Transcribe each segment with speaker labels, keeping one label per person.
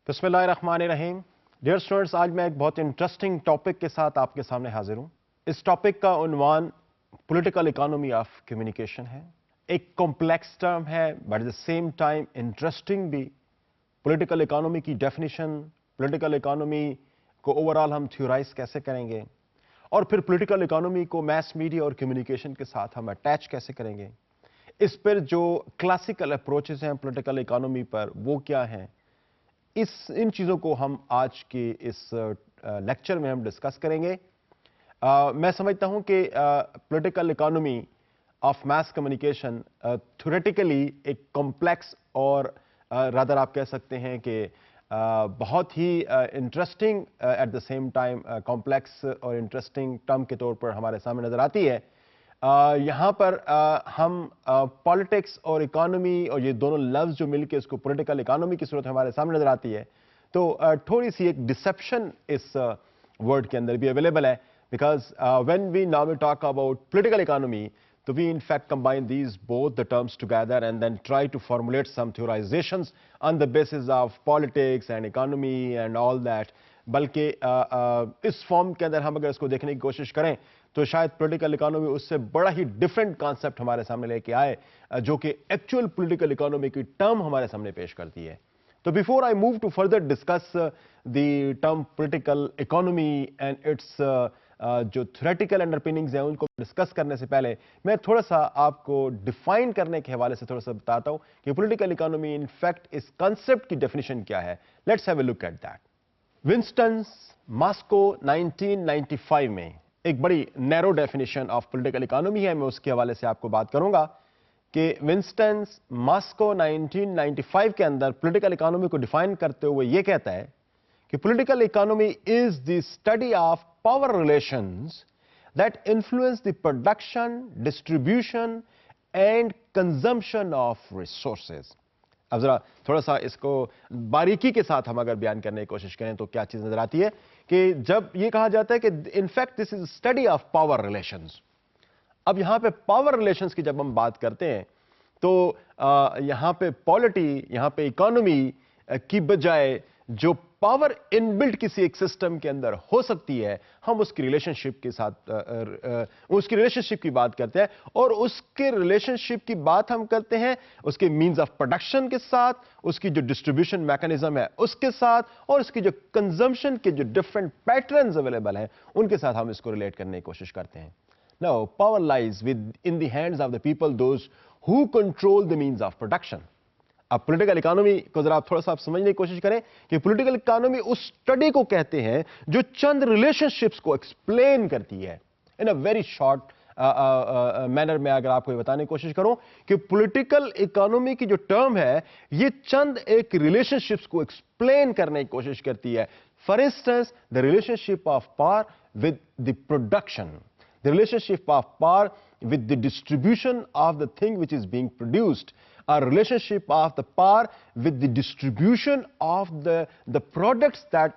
Speaker 1: बिस्मिल्लाहिर्रहमानिर्रहीम। Dear students, आज मैं एक बहुत इंटरेस्टिंग टॉपिक के साथ आपके सामने हाजिर हूं। इस टॉपिक का उन्वान पॉलिटिकल इकोनॉमी ऑफ कम्युनिकेशन है। एक कॉम्प्लेक्स टर्म है but at the same time interesting भी। पॉलिटिकल इकोनॉमी की डेफिनेशन, पॉलिटिकल इकोनॉमी को ओवरऑल हम थ्योराइज कैसे करेंगे और फिर पॉलिटिकल इकोनॉमी को मैस मीडिया और कम्युनिकेशन के साथ हम अटैच कैसे करेंगे, इस पर जो क्लासिकल अप्रोचेस हैं पॉलिटिकल इकोनॉमी पर वो क्या हैं, इन चीज़ों को हम आज के इस लेक्चर में हम डिस्कस करेंगे। मैं समझता हूं कि political economy of mass communication theoretically एक कॉम्प्लेक्स और रादर आप कह सकते हैं कि बहुत ही interesting at the same time complex और इंटरेस्टिंग टर्म के तौर पर हमारे सामने नजर आती है। यहाँ पर हम पॉलिटिक्स और इकोनॉमी और ये दोनों लफ्ज़ जो मिलके इसको पॉलिटिकल इकोनॉमी की सूरत हमारे सामने नजर आती है, तो थोड़ी सी एक डिसेप्शन इस वर्ड के अंदर भी अवेलेबल है। Because when we now talk about political economy, तो we in fact combine these both the terms together and then try to formulate some theorizations on the basis of politics and economy and all that। बल्कि इस form के अंदर हम अगर इसको देखने की कोशिश करें तो शायद पॉलिटिकल इकोनॉमी उससे बड़ा ही डिफरेंट कॉन्सेप्ट हमारे सामने लेके आए, जो कि एक्चुअल पॉलिटिकल इकोनॉमी की टर्म हमारे सामने पेश करती है। तो before I move to further discuss the term political economy and its जो थ्योरेटिकल अंडरपिनिंग्स हैं उनको डिस्कस करने से पहले मैं थोड़ा सा आपको डिफाइन करने के हवाले से थोड़ा सा बताता हूं कि पॉलिटिकल इकोनॉमी इन फैक्ट इस कॉन्सेप्ट की डेफिनेशन क्या है। Let's have a look at that. Winston Moscow 1995 में एक बड़ी narrow definition of political economy है, मैं उसके हवाले से आपको बात करूंगा कि विंस्टन मॉस्को 1995 के अंदर पॉलिटिकल इकोनॉमी को डिफाइन करते हुए यह कहता है कि political economy is the study of power relations that influence the production, distribution and consumption of resources। अब जरा थोड़ा सा इसको बारीकी के साथ हम अगर बयान करने की कोशिश करें तो क्या चीज नजर आती है कि जब ये कहा जाता है कि in fact this is study of power relations. अब यहां पे पावर रिलेशंस की जब हम बात करते हैं तो यहां पे पॉलिटी, यहां पे इकोनॉमी की बजाय जो पावर इनबिल्ट किसी एक सिस्टम के अंदर हो सकती है, हम उसकी रिलेशनशिप के साथ उसकी रिलेशनशिप की बात करते हैं और उसके रिलेशनशिप की बात हम करते हैं उसके मींस ऑफ प्रोडक्शन के साथ, उसकी जो डिस्ट्रीब्यूशन मैकेनिज्म है उसके साथ और उसकी जो कंजम्पशन के जो डिफरेंट पैटर्न्स अवेलेबल हैं उनके साथ हम इसको रिलेट करने की कोशिश करते हैं। Now power lies with in the hands of the people those who control the means of production. अब पॉलिटिकल इकोनॉमी को जरा आप थोड़ा सा समझने की कोशिश करें कि पॉलिटिकल इकोनॉमी उस स्टडी को कहते हैं जो चंद रिलेशनशिप्स को एक्सप्लेन करती है इन अ वेरी शॉर्ट मैनर में। अगर आपको ये बताने की कोशिश करूं कि पॉलिटिकल इकोनॉमी की जो टर्म है ये चंद एक रिलेशनशिप्स को एक्सप्लेन करने की कोशिश करती है। For instance the relationship of power with the production, the relationship of power with the distribution of the thing which is being produced, a relationship of the power with the distribution of the products that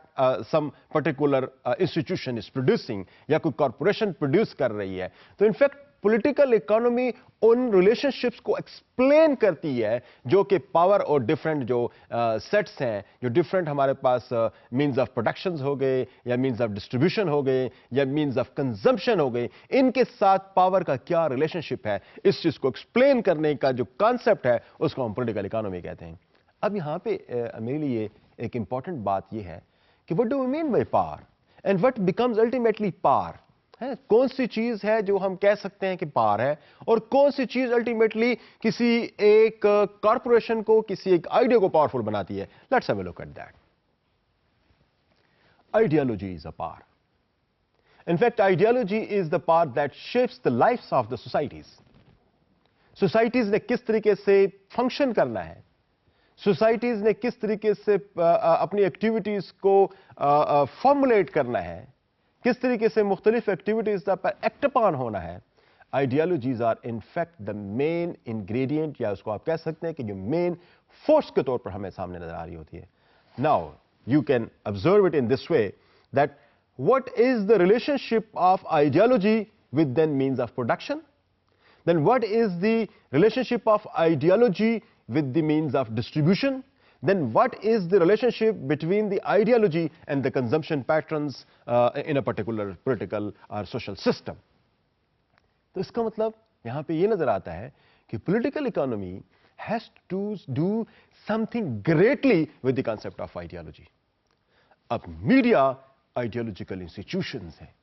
Speaker 1: some particular institution is producing या कोई corporation produce कर रही है। तो in fact political economy उन relationships को explain करती है जो कि पावर और डिफरेंट जो सेट्स हैं, जो डिफरेंट हमारे पास मींस ऑफ प्रोडक्शन हो गए या मींस ऑफ डिस्ट्रीब्यूशन हो गए या मींस ऑफ कंजम्पशन हो गए, इनके साथ पावर का क्या रिलेशनशिप है, इस चीज को एक्सप्लेन करने का जो कॉन्सेप्ट है उसको हम पॉलिटिकल इकोनॉमी कहते हैं। अब यहां पे मेरे लिए एक इंपॉर्टेंट बात यह है कि what do we mean by power and what becomes ultimately power है। कौन सी चीज है जो हम कह सकते हैं कि पावर है और कौन सी चीज अल्टीमेटली किसी एक कॉर्पोरेशन को, किसी एक आइडिया को पावरफुल बनाती है। Let's have a look at that. Ideology is a power. In fact ideology is the power that shapes the lifes of the societies. Societies ने किस तरीके से फंक्शन करना है, सोसाइटीज ने किस तरीके से अपनी एक्टिविटीज को फॉर्मुलेट करना है, किस तरीके से मुख्तलिफ एक्टिविटीज पर एक्ट अपॉन होना है। Ideologies are in fact the main ingredient, या उसको आप कह सकते हैं कि जो मेन फोर्स के तौर पर हमें सामने नजर आ रही होती है। Now you can observe it in this way that what is the relationship of ideology with then means of production, then what is the relationship of ideology with the means of distribution, then what is the relationship between the ideology and the consumption patterns in a particular political or social system? तो इसका मतलब यहां पे ये नजर आता है कि political economy has to do something greatly with the concept of ideology. अब मीडिया आइडियोलॉजिकल इंस्टीट्यूशंस हैं,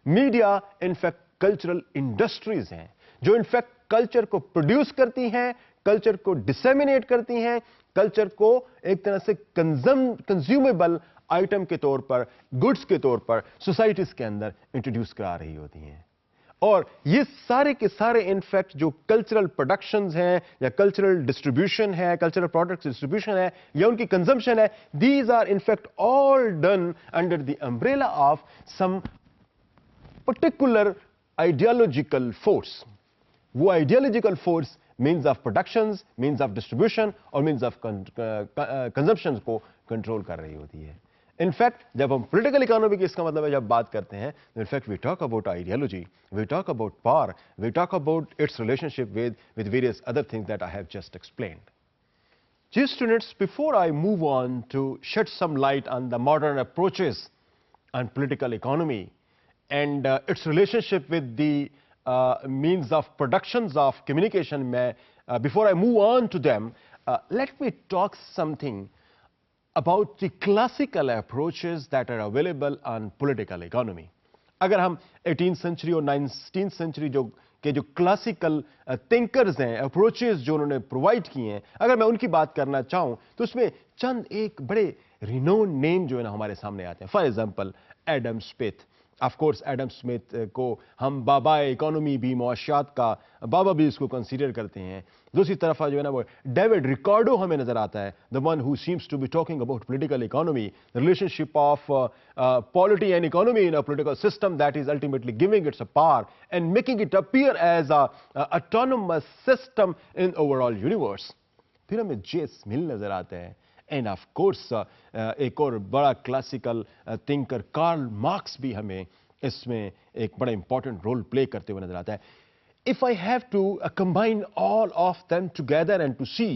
Speaker 1: मीडिया इनफैक्ट कल्चरल इंडस्ट्रीज हैं जो इनफैक्ट कल्चर को प्रोड्यूस करती हैं, कल्चर को डिसेमिनेट करती हैं, कल्चर को एक तरह से कंज्यूमेबल आइटम के तौर पर, गुड्स के तौर पर सोसाइटीज के अंदर इंट्रोड्यूस करा रही होती हैं। और ये सारे के सारे इनफैक्ट जो कल्चरल प्रोडक्शंस हैं या कल्चरल डिस्ट्रीब्यूशन है, कल्चरल प्रोडक्ट्स डिस्ट्रीब्यूशन है या उनकी कंजम्पशन है, these are in fact all done under the umbrella of some particular ideological force. वो ideological force means of productions, means of distribution और मीन्स ऑफ कंजम्पशन को कंट्रोल कर रही होती है। इनफैक्ट जब हम पॉलिटिकल इकोनॉमी की इसका मतलब है जब बात करते हैं, in fact we talk about ideology, we talk about power, we talk about its relationship with various other things that I have just explained. Dear students, before I move on to shed some light on the modern approaches on political economy and its relationship with the means of productions of communication, before I move on to them, let me talk something about the classical approaches that are available on political economy. अगर हम 18th century और 19th century के जो classical thinkers हैं, approaches जो उन्होंने provide किए हैं, अगर मैं उनकी बात करना चाहूं तो उसमें चंद एक बड़े रिनोन नेम जो है ना हमारे सामने आते हैं। For example Adam Smith. Of course Adam Smith को हम बाबा इकोनॉमी भी, मुआशियात का बाबा भी इसको कंसीडर करते हैं। दूसरी तरफ जो है ना वो डेविड रिकार्डो हमें नजर आता है, the one who seems to be talking about political economy, the relationship of polity and economy in a political system that is ultimately giving its a power and making it appear as a autonomous system in overall universe. फिर हमें James मिल नजर आते हैं end of course एक और बड़ा classical thinker Karl Marx भी हमें इसमें एक बड़ा इंपॉर्टेंट रोल प्ले करते हुए नजर आता है। If I have to combine all of them together and to see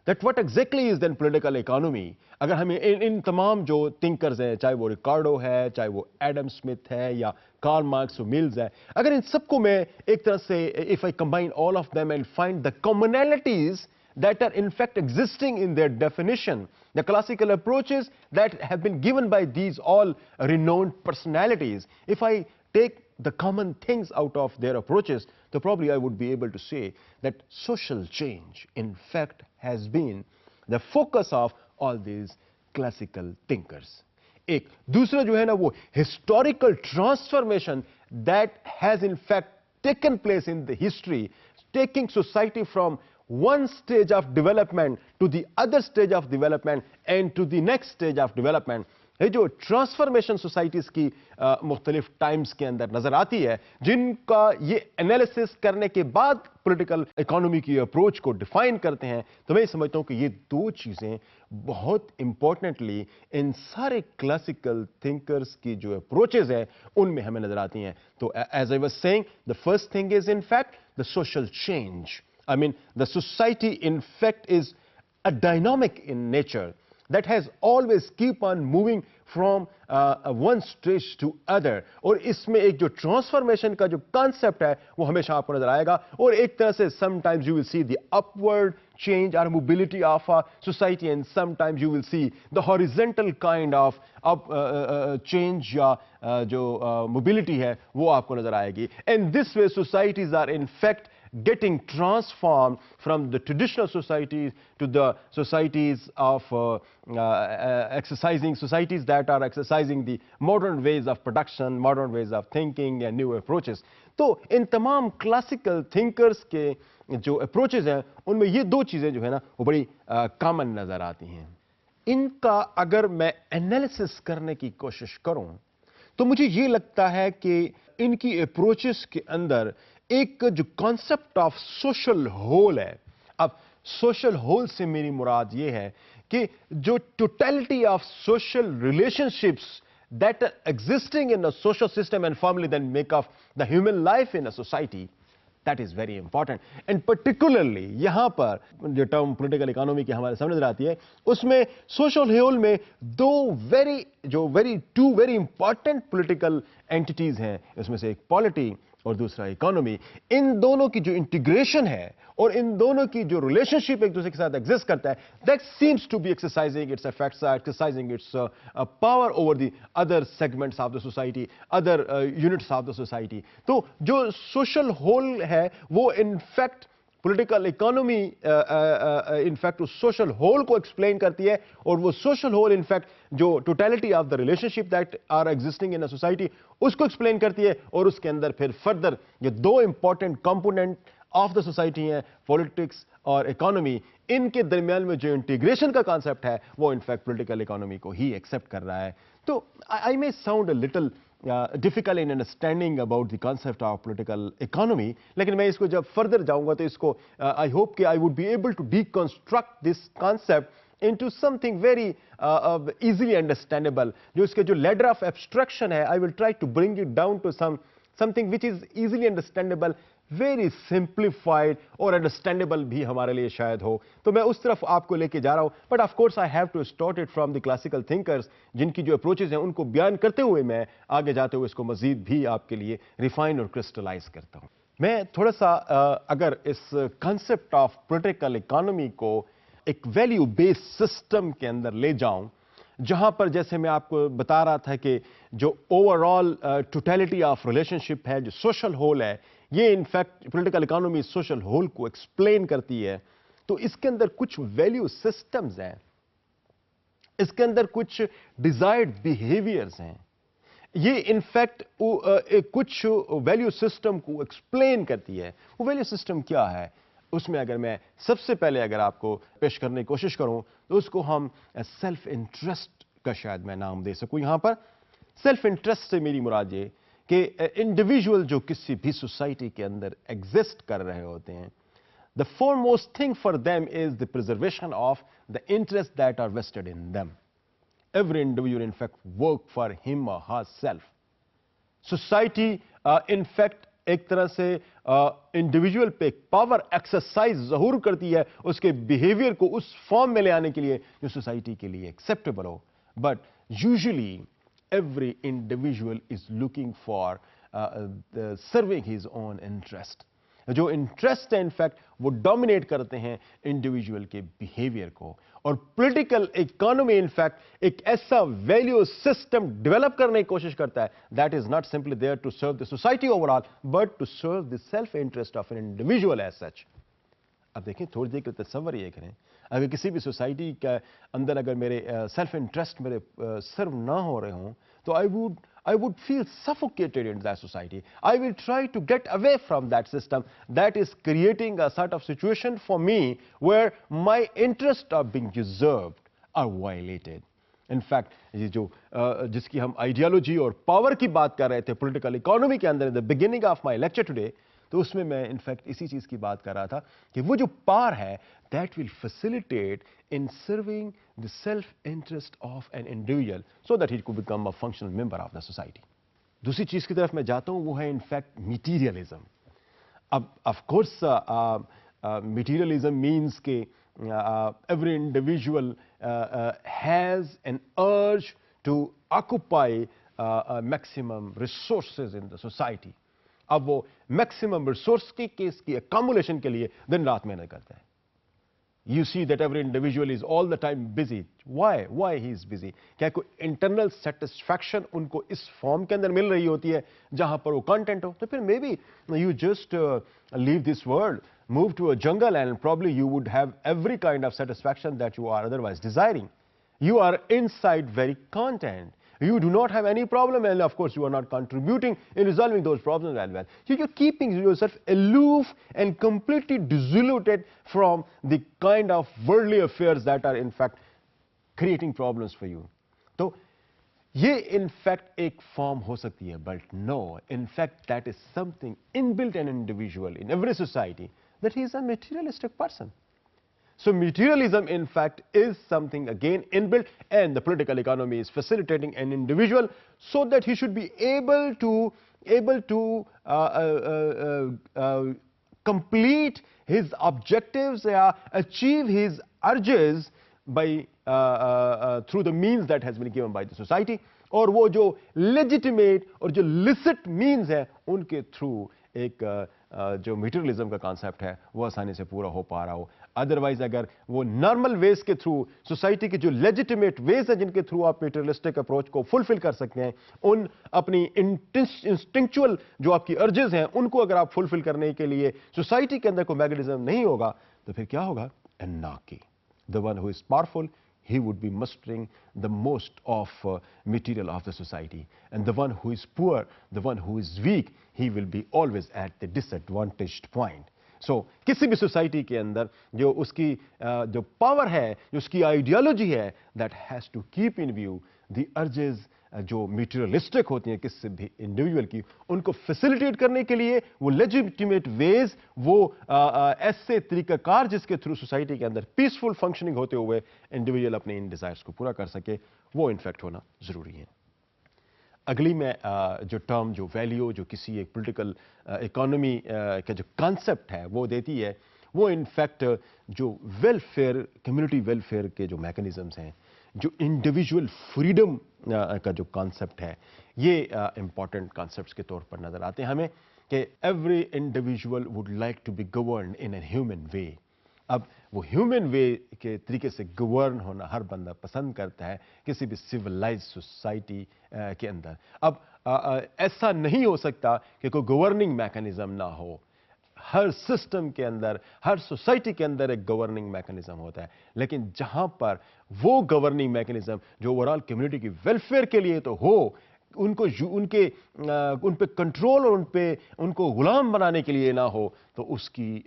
Speaker 1: that what exactly is then political economy, अगर हमें इन तमाम जो थिंकर्स हैं, चाहे वो रिकार्डो है, चाहे वो एडम स्मिथ है या कार्ल मार्क्स और मिल्स है, अगर इन सबको मैं एक तरह से if I combine all of them and find the commonalities that are in fact existing in their definition, the classical approaches that have been given by these all renowned personalities, if I take the common things out of their approaches, then probably I would be able to say that social change in fact has been the focus of all these classical thinkers. एक दूसरा जो है ना वो historical transformation that has in fact taken place in the history, taking society from one stage of development to the other stage of development and to the next stage of development. ये जो transformation societies की मुख्तलिफ times के अंदर नजर आती है, जिनका ये एनालिसिस करने के बाद पॉलिटिकल इकोनॉमी की अप्रोच को डिफाइन करते हैं, तो मैं समझता हूं कि ये दो चीजें बहुत इंपॉर्टेंटली इन सारे क्लासिकल थिंकर्स की जो अप्रोचेज है उनमें हमें नजर आती हैं। तो as I was saying, the first thing is in fact the social change. I mean, the society in fact is a dynamic in nature that has always keep on moving from one stage to other. और इसमें एक जो transformation का जो concept है वो हमेशा आपको नजर आएगा। और एक तरह से sometimes you will see the upward change or mobility of a society and sometimes you will see the horizontal kind of change या जो mobility है वो आपको नजर आएगी। And this way societies are in fact getting transformed from the traditional societies to the societies of societies that are exercising the modern ways of production, modern ways of thinking and new approaches. तो इन तमाम classical thinkers के जो approaches हैं उनमें ये दो चीजें जो है ना वो बड़ी कॉमन नजर आती हैं। इनका अगर मैं एनालिसिस करने की कोशिश करूं तो मुझे ये लगता है कि इनकी अप्रोचेस के अंदर एक जो कॉन्सेप्ट ऑफ सोशल होल है। अब सोशल होल से मेरी मुराद ये है कि जो totality of social relationships that are existing in a social system and family then make up the human life in a society, That is very important. And particularly यहां पर जो टर्म पॉलिटिकल इकोनॉमी की हमारे सामने नजर आती है, उसमें सोशल होल में दो वेरी इंपॉर्टेंट पॉलिटिकल एंटिटीज हैं. इसमें से एक पॉलिटी और दूसरा इकोनॉमी. इन दोनों की जो इंटीग्रेशन है और इन दोनों की जो रिलेशनशिप एक दूसरे के साथ एग्जिस्ट करता है, that seems to be exercising its effects, exercising its power over the other segments of the society, other units of the society. तो जो सोशल होल है वो इनफैक्ट पॉलिटिकल इकोनॉमी इनफैक्ट उस सोशल होल को explain करती है, और वो सोशल होल इनफैक्ट जो totality of the relationship that are existing in a society उसको एक्सप्लेन करती है. और उसके अंदर फिर फर्दर ये दो important component of the society हैं, पॉलिटिक्स और इकोनॉमी. इनके दरमियान में जो इंटीग्रेशन का कॉन्सेप्ट है वो इनफैक्ट पॉलिटिकल इकोनॉमी को ही एक्सेप्ट कर रहा है. तो I may sound a little difficult in understanding about the concept of political economy, लेकिन मैं इसको जब फर्दर जाऊंगा तो इसको I hope कि I would be able to deconstruct this concept into something very easily understandable. जो इसके जो ladder of abstraction है, I will try to bring it down to something which is easily understandable, very simplified और understandable भी हमारे लिए शायद हो. तो मैं उस तरफ आपको लेके जा रहा हूं. But of course I have to start it from the classical thinkers, जिनकी जो अप्रोचेज हैं उनको बयान करते हुए मैं आगे जाते हुए इसको मजीद भी आपके लिए रिफाइन और क्रिस्टलाइज करता हूं. मैं थोड़ा सा अगर इस कंसेप्ट ऑफ पॉलिटिकल इकोनॉमी को एक वैल्यू बेस्ड सिस्टम के अंदर ले जाऊं, जहां पर जैसे मैं आपको बता रहा था कि जो ओवरऑल टोटलिटी ऑफ रिलेशनशिप है, जो सोशल होल है, ये in fact political economy social whole को एक्सप्लेन करती है. तो इसके अंदर कुछ वैल्यू सिस्टम्स हैं, इसके अंदर कुछ डिजायर्ड बिहेवियर्स हैं. ये इनफैक्ट कुछ वैल्यू सिस्टम को एक्सप्लेन करती है. वो वैल्यू सिस्टम क्या है, उसमें अगर मैं सबसे पहले अगर आपको पेश करने की कोशिश करूं तो उसको हम सेल्फ इंटरेस्ट का शायद मैं नाम दे सकूं. यहां पर सेल्फ इंटरेस्ट से मेरी मुराद ये कि इंडिविजुअल जो किसी भी सोसाइटी के अंदर एग्जिस्ट कर रहे होते हैं, the foremost thing for them is the preservation of the interests that are vested in them. Every individual in fact work for him or herself. Society in fact एक तरह से इंडिविजुअल पे पावर एक्सरसाइज जरूर करती है उसके behaviour को उस फॉर्म में ले आने के लिए जो सोसाइटी के लिए एक्सेप्टेबल हो. But usually every individual is looking for serving his own interest. जो इंटरेस्ट है इनफैक्ट वो डोमिनेट करते हैं इंडिविजुअल के बिहेवियर को. और पॉलिटिकल इकोनॉमी इनफैक्ट एक ऐसा वैल्यू सिस्टम डेवलप करने की कोशिश करता है that is not simply there to serve the society overall but to serve the self interest of an individual as such. अब देखें, थोड़ी देर के तस्वर ये करें, अगर किसी भी सोसाइटी के अंदर अगर मेरे सेल्फ इंटरेस्ट मेरे सर्व ना हो रहे हों तो I would feel suffocated in that society. I will try to get away from that system that is creating a sort of situation for me where my interests are being usurped or violated. In fact, ये जो जिसकी हम ideology और power की बात कर रहे थे पॉलिटिकल इकोनॉमी के अंदर in the beginning of my lecture today, तो उसमें मैं इनफैक्ट इसी चीज की बात कर रहा था कि वो जो पावर है that will facilitate in serving the self interest of an individual so that he could become a functional member of the society. दूसरी चीज की तरफ मैं जाता हूं, वो है इनफैक्ट मटीरियलिज्म. अब ऑफ कोर्स मटीरियलिज्म मींस के every individual has an urge to occupy maximum resources in the society. अब वो मैक्सिमम रिसोर्स की केस की अकोमोडेशन के लिए दिन रात मेहनत करते हैं. You see that every individual is all the time busy. Why he is busy? क्या कोई इंटरनल सेटिस्फैक्शन उनको इस फॉर्म के अंदर मिल रही होती है जहां पर वो कंटेंट हो? तो फिर may be you just leave this world, move to a jungle, and probably you would have every kind of satisfaction that you are otherwise desiring. You are inside very content. You do not have any problem, and of course you are not contributing in resolving those problems as well. So you're keeping yourself aloof and completely dissolute from the kind of worldly affairs that are in fact creating problems for you. So ये in fact एक form हो सकती है, but no, in fact that is something inbuilt in an individual in every society, that he is a materialistic person. So materialism in fact is something again inbuilt, and the political economy is facilitating an individual so that he should be able to complete his objectives या achieve his urges by through the means that has been given by the society, और वो जो legitimate और जो licit means है उनके through एक जो मटेरियलिज्म का कॉन्सेप्ट है वो आसानी से पूरा हो पा रहा हो। अदरवाइज अगर वो नॉर्मल वेज के थ्रू सोसाइटी के जो लेजिटिमेट वेज है जिनके थ्रू आप मटेरियलिस्टिक अप्रोच को फुलफिल कर सकते हैं, उन अपनी इंस्टिंक्चुअल जो आपकी अर्जेस हैं उनको अगर आप फुलफिल करने के लिए सोसाइटी के अंदर कोई मैकेनिज्म नहीं होगा तो फिर क्या होगा? Anarchy. The one who is powerful, he would be mustering the most of material of the society, and the one who is poor, the one who is weak, he will be always at the disadvantaged point. So किसी भी society के अंदर जो उसकी जो power है, जो उसकी आइडियोलॉजी है, that has to keep in view the urges जो मटेरियलिस्टिक होती हैं किसी भी इंडिविजुअल की, उनको फैसिलिटेट करने के लिए वो लेजिटिमेट वेज, वो ऐसे तरीकाकार जिसके थ्रू सोसाइटी के अंदर पीसफुल फंक्शनिंग होते हुए इंडिविजुअल अपने इन डिजायर्स को पूरा कर सके, वो इनफैक्ट होना जरूरी है। अगली में जो टर्म, जो वैल्यू जो किसी एक पॉलिटिकल इकोनॉमी का जो कॉन्सेप्ट है वो देती है, वो इनफैक्ट जो वेलफेयर, कम्युनिटी वेलफेयर के जो मैकेनिज्म्स हैं, जो इंडिविजुअल फ्रीडम का जो कॉन्सेप्ट है, ये इंपॉर्टेंट कॉन्सेप्ट्स के तौर पर नजर आते हैं हमें कि every individual would like to be govern in a human way. अब वो ह्यूमन वे के तरीके से गवर्न होना हर बंदा पसंद करता है किसी भी सिविलाइज सोसाइटी के अंदर। अब ऐसा नहीं हो सकता कि कोई गवर्निंग मैकेनिज्म ना हो। हर सिस्टम के अंदर, हर सोसाइटी के अंदर एक गवर्निंग मैकेनिज्म होता है, लेकिन जहां पर वो गवर्निंग मैकेनिज्म जो ओवरऑल कम्युनिटी की वेलफेयर के लिए तो हो, उनको उन पे कंट्रोल और उनको गुलाम बनाने के लिए ना हो, तो उसकी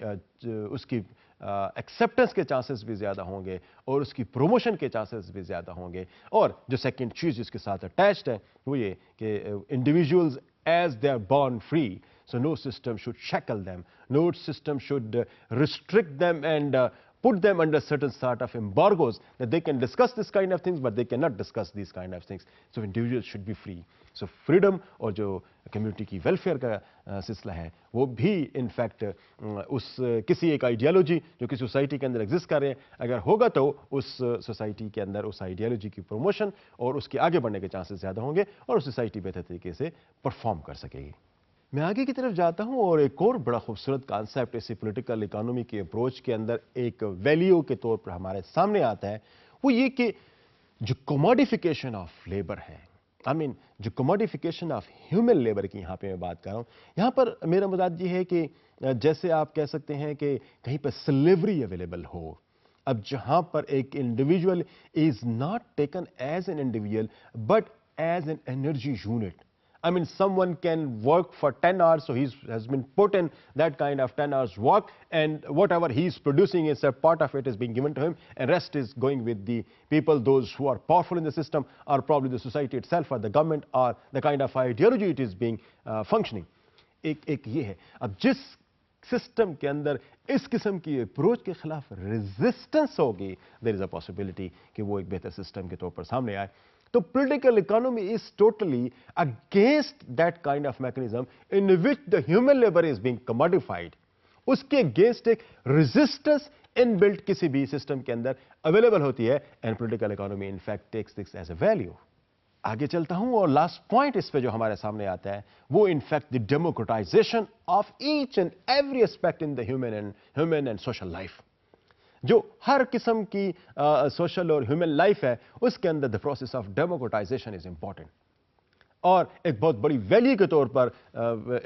Speaker 1: एक्सेप्टेंस के चांसेस भी ज्यादा होंगे और उसकी प्रमोशन के चांसेस भी ज्यादा होंगे। और जो सेकंड चीज जिसके साथ अटैच्ड है वो ये कि individuals as they are born free, so no system should shackle them, no system should restrict them and put them under certain sort of embargoes that they can discuss this kind of things but they cannot discuss these kind of things. So individuals should be free. So freedom और जो community की welfare का सिलसिला है वो भी in fact उस किसी एक आइडियोलॉजी जो किसी सोसाइटी के अंदर एग्जिस्ट कर रहे हैं अगर होगा तो उस सोसाइटी के अंदर उस आइडियोलॉजी की प्रमोशन और उसके आगे बढ़ने के चांसेस ज़्यादा होंगे और सोसाइटी बेहतर तरीके से परफॉर्म कर सकेगी। मैं आगे की तरफ जाता हूं और एक और बड़ा खूबसूरत कॉन्सेप्ट इसी पॉलिटिकल इकोनॉमी की अप्रोच के अंदर एक वैल्यू के तौर पर हमारे सामने आता है, वो ये कि जो कमोडिफिकेशन ऑफ लेबर है, जो कमोडिफिकेशन ऑफ ह्यूमन लेबर की यहां पे मैं बात कर रहा हूं, यहां पर मेरा मुराद ये है कि जैसे आप कह सकते हैं कि कहीं पर स्लेवरी अवेलेबल हो। अब जहां पर एक individual is not taken as an individual but as an energy unit. Someone can work for 10 hours, so he has been put in that kind of 10 hours work, and whatever he's producing is a part of it is being given to him, and rest is going with the people, those who are powerful in the system, or probably the society itself, or the government, or the kind of ideology it is being functioning. एक ये है। अब जिस system के अंदर इस किस्म की अप्रोच के खिलाफ रेजिस्टेंस होगी, देयर इज अ पॉसिबिलिटी कि वो एक बेहतर सिस्टम के तौर पर सामने आए। तो political economy is totally against that kind of mechanism in which the human labor is being commodified. उसके against एक resistance inbuilt किसी भी सिस्टम के अंदर available होती है, and political economy in fact takes this as a value. आगे चलता हूं और लास्ट पॉइंट इस पे जो हमारे सामने आता है वो in fact the democratisation of each and every aspect in the human and social life. जो हर किस्म की सोशल और ह्यूमन लाइफ है उसके अंदर the process of democratisation is important. और एक बहुत बड़ी वैल्यू के तौर पर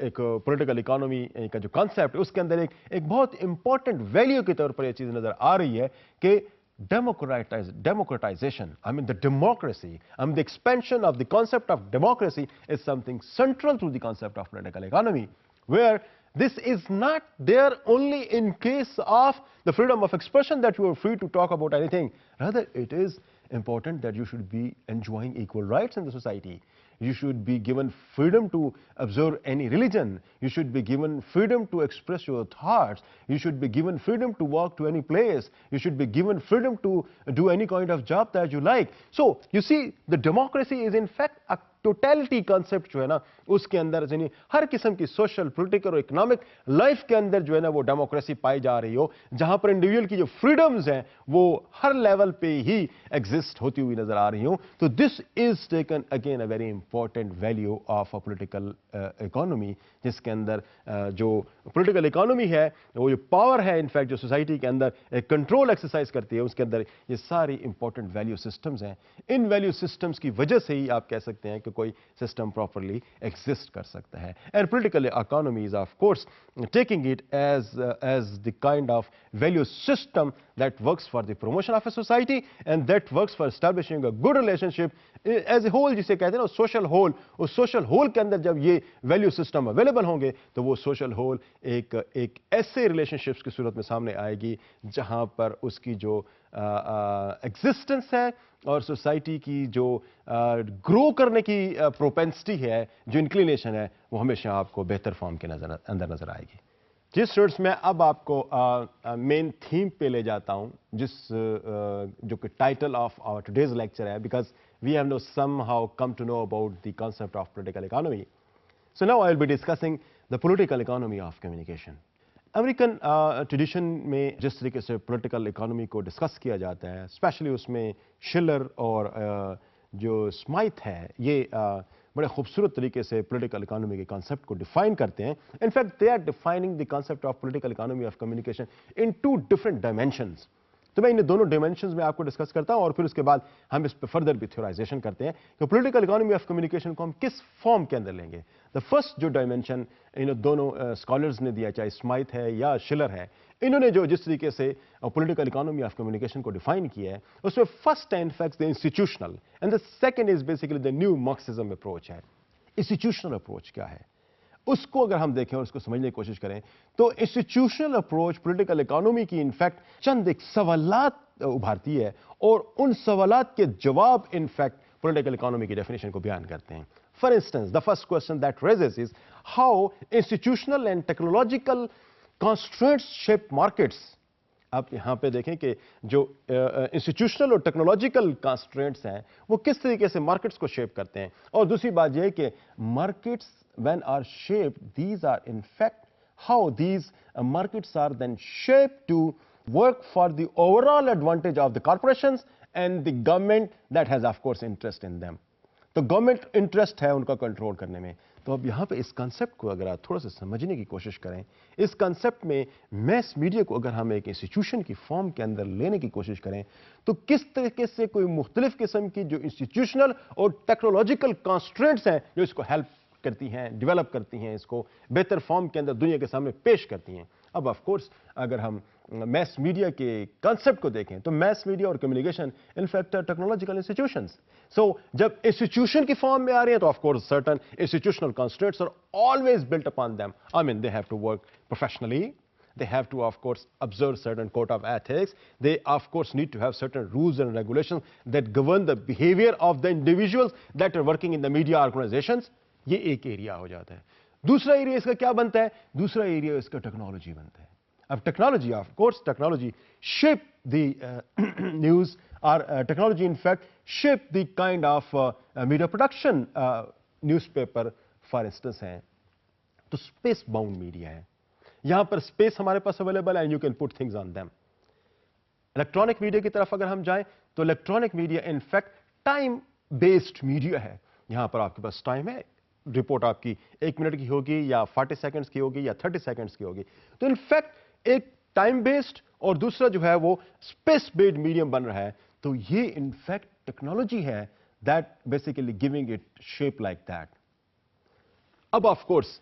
Speaker 1: एक पॉलिटिकल इकोनॉमी का जो कॉन्सेप्ट है उसके अंदर एक बहुत इंपॉर्टेंट वैल्यू के तौर पर यह चीज नजर आ रही है कि democratization, the democracy, the expansion of the concept of democracy is something central to the concept of political economy, where this is not there only in case of the freedom of expression that you are free to talk about anything. Rather, it is important that you should be enjoying equal rights in the society. You should be given freedom to observe any religion. You should be given freedom to express your thoughts. You should be given freedom to walk to any place. You should be given freedom to do any kind of job that you like. So, you see, the democracy is in fact a totality concept जो है ना, उसके अंदर यानी हर किस्म की social, political और economic life के अंदर जो है ना वो डेमोक्रेसी पाई जा रही हो, जहां पर इंडिविजुअल की जो फ्रीडम्स हैं वो हर लेवल पे ही एग्जिस्ट होती हुई नजर आ रही हो। तो this is taken again a very important value of a political economy, जिसके अंदर जो पॉलिटिकल इकोनॉमी है, वो जो पावर है इनफैक्ट जो सोसाइटी के अंदर एक कंट्रोल एक्सरसाइज करती है, उसके अंदर ये सारी इंपॉर्टेंट वैल्यू सिस्टम्स हैं। इन वैल्यू सिस्टम्स की वजह से ही आप कह सकते हैं कि कोई सिस्टम प्रॉपरली एग्जिस्ट कर सकता है। And political economy is of course taking it as the kind of value system that works for the promotion of a society and that works for establishing a good relationship as a whole, जिसे कहते हैं ना social whole. उस social whole के अंदर जब ये value system available होंगे तो वो सोशल होल एक ऐसे रिलेशनशिप्स की सूरत में सामने आएगी जहां पर उसकी जो एग्जिस्टेंस है और सोसाइटी की जो ग्रो करने की प्रोपेंसिटी है, जो इंक्लिनेशन है, वो हमेशा आपको बेहतर फॉर्म के अंदर नजर आएगी। जिस स्टूडेंट्स मैं अब आपको मेन थीम पे ले जाता हूं, जो कि title of our today's lecture है, because we have no somehow come to know about the concept of political economy. So now I will be discussing the political economy of communication. American tradition में जिस तरीके से political economy को discuss किया जाता है, specially उसमें शिलर और जो स्माइथ है, ये बड़े खूबसूरत तरीके से पॉलिटिकल इकोनॉमी के कॉन्सेप्ट को डिफाइन करते हैं। In fact they are defining the concept of political economy of communication in 2 different dimensions. तो मैं इन दोनों डायमेंशंस में आपको डिस्कस करता हूं और फिर उसके बाद हम इस पर फर्दर भी थ्योराइजेशन करते हैं कि पॉलिटिकल इकोनॉमी ऑफ कम्युनिकेशन को हम किस फॉर्म के अंदर लेंगे। द फर्स्ट जो डायमेंशन इन दोनों स्कॉलर्स ने दिया, चाहे स्माइथ है या शिलर है, इन्होंने जो जिस तरीके से पॉलिटिकल इकोनॉमी ऑफ कम्युनिकेशन को डिफाइन किया है, उसमें फर्स्ट है in fact the institutional and the second is basically the new Marxism approach है। इंस्टीट्यूशनल अप्रोच क्या है, उसको अगर हम देखें और उसको समझने की कोशिश करें तो इंस्टीट्यूशनल अप्रोच पॉलिटिकल इकोनॉमी की इनफैक्ट चंद एक सवालात उभारती है और उन सवालात के जवाब इनफैक्ट पॉलिटिकल इकोनॉमी की डेफिनेशन को बयान करते हैं। For instance, the first question that raises is how institutional and technological constraints shape markets। आप यहां पे देखें कि जो इंस्टीट्यूशनल और टेक्नोलॉजिकल कंस्ट्रेंट्स हैं वो किस तरीके से मार्केट्स को शेप करते हैं। और दूसरी बात यह है कि markets when are shaped, these are in fact how these markets are then shaped to work for the overall advantage of the corporations and the government that has of course interest in them. तो government interest है उनका control करने में। तो अब यहां पे इस कंसेप्ट को अगर आप थोड़ा सा समझने की कोशिश करें, इस कंसेप्ट में मैस मीडिया को अगर हम एक इंस्टीट्यूशन की फॉर्म के अंदर लेने की कोशिश करें, तो किस तरीके से कोई मुख्तलिफ किस्म की जो इंस्टीट्यूशनल और टेक्नोलॉजिकल कॉन्स्ट्रेंट्स हैं जो इसको हेल्प करती हैं, डेवलप करती हैं, इसको बेहतर फॉर्म के अंदर दुनिया के सामने पेश करती हैं। अब ऑफ कोर्स अगर हम मैस मीडिया के कंसेप्ट को देखें तो मैस मीडिया और communication in fact technological institutions. So जब इंस्टीट्यूशन की फॉर्म में आ रहे हैं तो of course certain institutional constraints are always built upon them. I mean they have to work professionally, they have to of course observe certain code of ethics, they of course need to have certain rules and regulations that govern the behavior of the individuals that are working in the media organizations। ये एक area हो जाता है। दूसरा area इसका क्या बनता है? दूसरा एरिया इसका टेक्नोलॉजी बनता है। अब technology of course technology shape the news और technology in fact shape the kind of media production. Newspaper for instance है तो स्पेस बाउंड मीडिया है, यहां पर स्पेस हमारे पास अवेलेबल है and you can put things on them. Electronic media की तरफ अगर हम जाएं तो electronic media in fact time based media है। यहां पर आपके पास टाइम है, रिपोर्ट आपकी 1 मिनट की होगी या 40 सेकंड्स की होगी या 30 सेकंड्स की होगी। तो इनफैक्ट एक टाइम बेस्ड और दूसरा जो है वो स्पेस बेस्ड मीडियम बन रहा है। तो ये इनफैक्ट टेक्नोलॉजी है that basically giving it shape like that. अब ऑफ कोर्स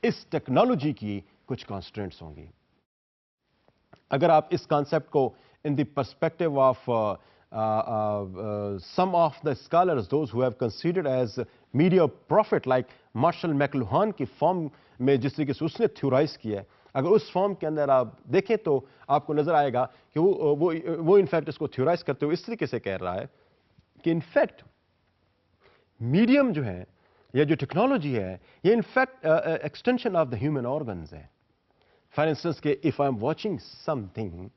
Speaker 1: इस टेक्नोलॉजी की कुछ कॉन्स्ट्रेंट्स होंगी। अगर आप इस कॉन्सेप्ट को in the perspective of some of the scholars, those who have considered as media prophet like Marshall McLuhan की फॉर्म में जिस तरीके से उसने थ्योराइज किया है, अगर उस फॉर्म के अंदर आप देखें तो आपको नजर आएगा कि वो इनफैक्ट इसको थ्योराइज करते हुए इस तरीके से कह रहा है कि इनफैक्ट मीडियम जो है या जो टेक्नोलॉजी है ये in fact extension of the human organs है। फॉर इंस्टेंस के if I am watching something,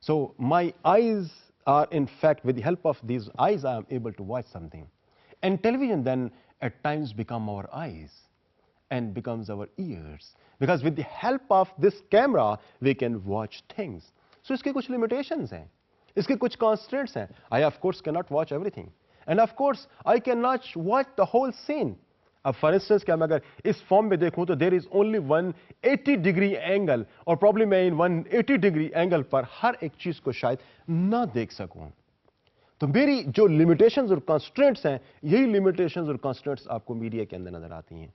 Speaker 1: so my eyes are in fact with the help of these eyes I am able to watch something, and television then at times become our eyes and becomes our ears, because with the help of this camera we can watch things. So इसके कुछ limitations हैं, इसके कुछ constraints हैं. I of course cannot watch everything, and of course I cannot watch the whole scene. अब for instance क्या मैं अगर इस फॉर्म में देखूं तो there is only 180 degree angle, और प्रॉब्लम मैं इन 180 डिग्री एंगल पर हर एक चीज को शायद ना देख सकूं. तो मेरी जो लिमिटेशंस और कंस्ट्रेंट्स हैं, यही लिमिटेशंस और कंस्ट्रेंट्स आपको मीडिया के अंदर नजर आती हैं.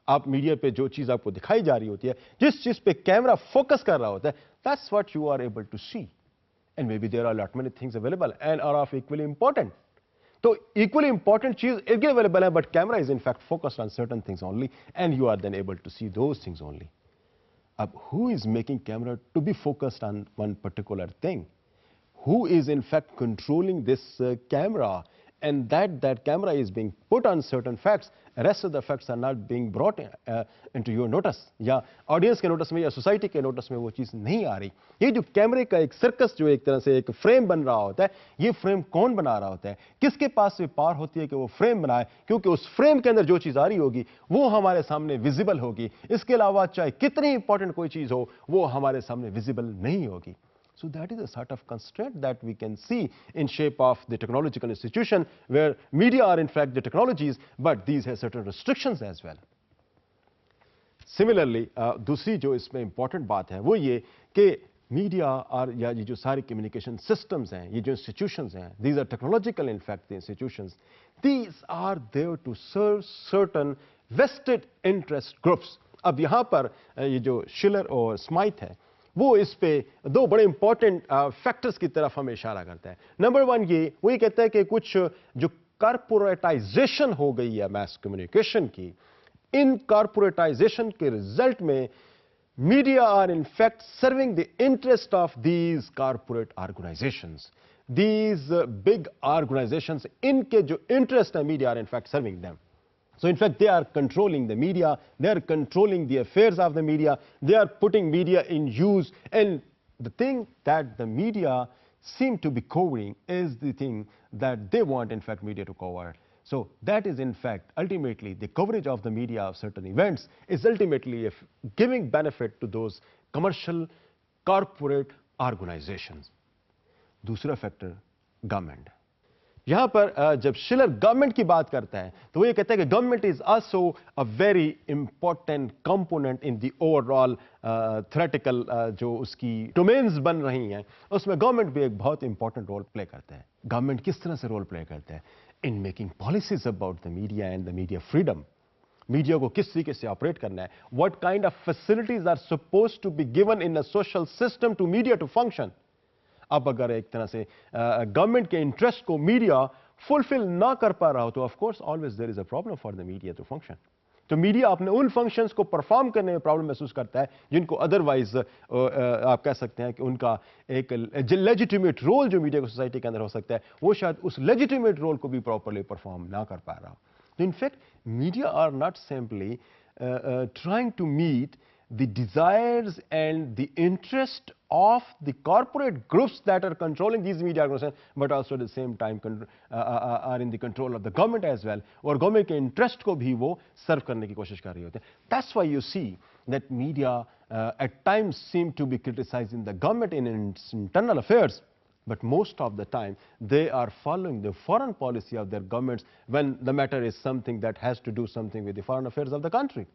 Speaker 1: आप मीडिया पे जो चीज आपको दिखाई जा रही होती है, जिस चीज पे कैमरा फोकस कर रहा होता है, that's what you are able to see. And may be there are lot many things available and are of equally important. तो इक्वली इंपॉर्टेंट चीज इज अवेलेबल है, but camera is in fact focused on certain things only, and you are then able to see those things only. अब who is making camera to be focused on one particular thing? Who is in fact controlling this camera, and that camera is being put on certain facts, rest of the facts are not being brought into your notice, या audience के notice में या society के notice में वो चीज़ नहीं आ रही. ये जो कैमरे का एक सर्कस, जो एक तरह से एक फ्रेम बन रहा होता है, ये फ्रेम कौन बना रहा होता है, किसके पास से पार होती है कि वो फ्रेम बनाए, क्योंकि उस फ्रेम के अंदर जो चीज़ आ रही होगी वो हमारे सामने विजिबल होगी. इसके अलावा चाहे कितनी इंपॉर्टेंट कोई चीज़ हो, वो हमारे सामने विजिबल नहीं होगी. So that is a sort of constraint that we can see in shape of the technological institution, where media are in fact the technologies, but these have certain restrictions as well. Similarly, दूसरी जो इसमें important बात है वो ये कि media और या ये जो सारे communication systems हैं, ये जो institutions हैं, these are technological in fact the institutions, these are there to serve certain vested interest groups. अब यहाँ पर ये जो शिलर और स्माइथ है, वो इस पे दो बड़े इंपॉर्टेंट फैक्टर्स की तरफ हमें इशारा करता है. नंबर वन, ये वो ये कहता है कि कुछ जो कॉर्पोरेटाइजेशन हो गई है मैस कम्युनिकेशन की, इन कॉर्पोरेटाइजेशन के रिजल्ट में media are in fact serving the interest of these corporate organizations, these big organizations, इनके जो इंटरेस्ट है media are in fact serving them. So in fact, they are controlling the media, they are controlling the affairs of the media, they are putting media in use, and the thing that the media seem to be covering is the thing that they want in fact media to cover. So that is in fact ultimately the coverage of the media of certain events is ultimately giving benefit to those commercial corporate organizations. दूसरा factor, government. यहां पर जब शिलर government की बात करता है तो वो ये कहता है कि government is also a very important component in the overall theoretical जो उसकी डोमेन्स बन रही हैं, उसमें गवर्नमेंट भी एक बहुत इंपॉर्टेंट रोल प्ले करता है. गवर्नमेंट किस तरह से रोल प्ले करता है? In making policies about the media and the media freedom. Media को किस तरीके से ऑपरेट करना है, what kind of facilities are supposed to be given in a social system to media to function. अब अगर एक तरह से गवर्नमेंट के इंटरेस्ट को मीडिया फुलफिल ना कर पा रहा हो तो of course always there is a problem for the media to function. तो मीडिया अपने उन फंक्शंस को परफॉर्म करने में प्रॉब्लम महसूस करता है जिनको अदरवाइज आप कह सकते हैं कि उनका एक लेजिटिमेट रोल जो मीडिया को सोसाइटी के अंदर हो सकता है, वो शायद उस लेजिटिमेट रोल को भी प्रॉपरली परफॉर्म ना कर पा रहा हो. तो in fact media are not simply trying to meet the desires and the interest of the corporate groups that are controlling these media organizations, but also at the same time are in the control of the government as well, और government के interest को भी वो serve करने की कोशिश कर रही होते हैं. That's why you see that media at times seem to be criticizing the government in its internal affairs, but most of the time they are following the foreign policy of their governments when the matter is something that has to do something with the foreign affairs of the country.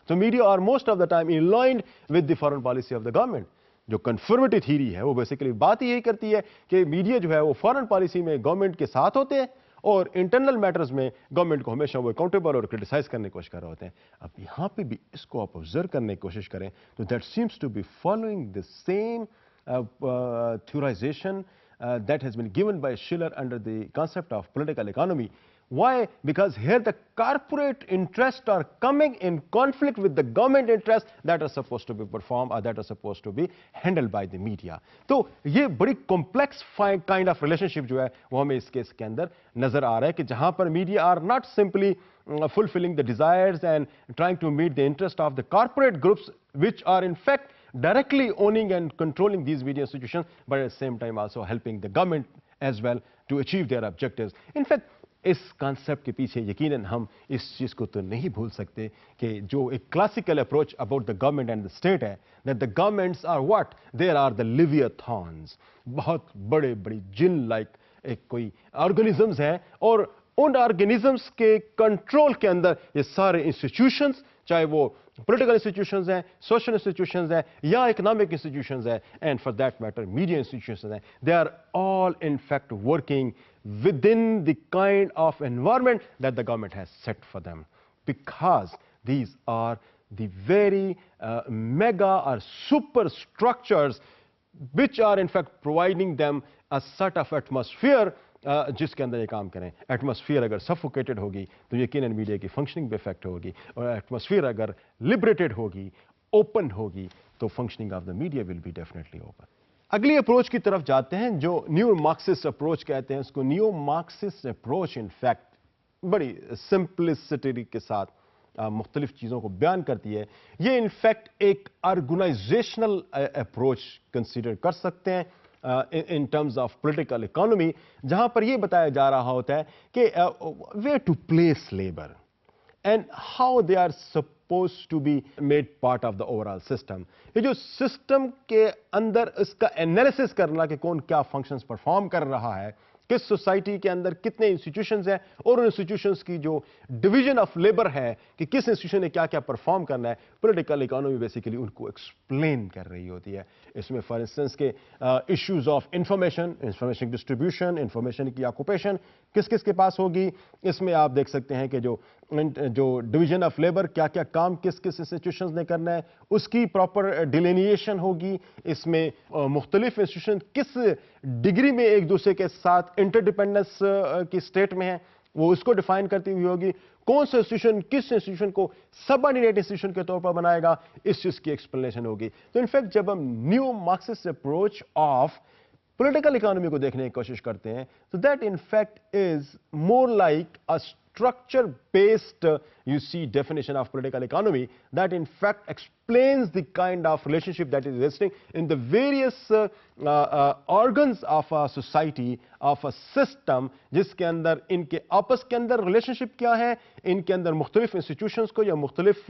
Speaker 1: So media are most of the time aligned with the foreign policy of the government. जो confirmative theory है वो basically बात यही करती है कि media जो है वो फॉरेन पॉलिसी में गवर्नमेंट के साथ होते हैं और इंटरनल मैटर्स में गवर्नमेंट को हमेशा वो अकाउंटेबल और क्रिटिसाइज करने की कोशिश कर रहे होते हैं. अब यहाँ पे भी इसको आप ऑब्जर्व करने की कोशिश करें तो that seems to be following the same theorization that has been given by Schiller under the concept of political economy. Why? Because here the corporate interests are coming in conflict with the government interests that are supposed to be performed or that are supposed to be handled by the media. तो ये बड़ी complex kind of relationship जो है वो हमें इस case के अंदर नजर आ रहा है कि जहां पर media are not simply fulfilling the desires and trying to meet the interest of the corporate groups which are in fact directly owning and controlling these media institutions, but at the same time also helping the government as well to achieve their objectives. In fact, इस concept के पीछे यकीनन हम इस चीज़ को तो नहीं भूल सकते कि जो एक classical approach about the government and the state है, that the governments are what, there are the leviathans, बहुत बड़े बड़ी जिन लाइक एक कोई ऑर्गेनिजम्स हैं, और उन ऑर्गेनिजम्स के कंट्रोल के अंदर ये सारे इंस्टीट्यूशंस, चाहे वो पॉलिटिकल इंस्टीट्यूशंस हैं, सोशल इंस्टीट्यूशंस हैं या इकोनॉमिक इंस्टीट्यूशंस हैं, and for that matter media institutions हैं, they are all in fact working within the kind of environment that the government has set for them, because these are the very mega or super structures which are in fact providing them a sort of atmosphere जिसके अंदर ये काम करें. Atmosphere अगर suffocated होगी तो यकीनन media की फंक्शनिंग पे इफेक्ट होगी, और एटमॉस्फेयर अगर लिबरेटेड होगी, ओपन होगी, तो functioning of the media will be definitely open. अगली अप्रोच की तरफ जाते हैं जो न्यू मार्क्सिस्ट अप्रोच कहते हैं. उसको new Marxist approach in fact बड़ी सिंपलिसिटी के साथ मुख्तलिफ चीज़ों को बयान करती है. ये इनफैक्ट एक ऑर्गेनाइजेशनल अप्रोच कंसीडर कर सकते हैं in terms of political economy, जहां पर यह बताया जा रहा होता है कि way to place labour and how they are supposed to be made part of the overall system. ये जो सिस्टम के अंदर इसका एनालिसिस करना कि कौन क्या फंक्शंस परफॉर्म कर रहा है, किस सोसाइटी के अंदर कितने इंस्टीट्यूशंस हैं, और उन इंस्टीट्यूशंस की जो डिवीजन ऑफ लेबर है कि किस इंस्टीट्यूशन ने क्या क्या परफॉर्म करना है, पॉलिटिकल इकोनॉमी बेसिकली उनको एक्सप्लेन कर रही होती है. इसमें फॉर इंस्टेंस के issues of information distribution, information की ऑक्यूपेशन किस किस के पास होगी, इसमें आप देख सकते हैं कि जो डिवीजन ऑफ लेबर क्या क्या काम किस किस इंस्टीट्यूशंस ने करना है, उसकी प्रॉपर डिलिनिएशन होगी. इसमें मुख्तलिफ इंस्टीट्यूशन किस डिग्री में एक दूसरे के साथ इंटरडिपेंडेंस की स्टेट में है, वो उसको डिफाइन करती हुई होगी. कौन सा इंस्टीट्यूशन किस इंस्टीट्यूशन को सबऑर्डिनेट इंस्टीट्यूशन के तौर पर बनाएगा, इस चीज की एक्सप्लेनेशन होगी. तो इनफैक्ट जब हम new Marxist approach of political economy को देखने की कोशिश करते हैं, तो that in fact is more like a structure based you see definition of political economy that in fact explains the kind of relationship that is existing in the various organs of a society, of a system, जिसके अंदर इनके आपस के अंदर relationship क्या है, इनके अंदर मुख्तलिफ इंस्टीट्यूशंस को या मुख्तलिफ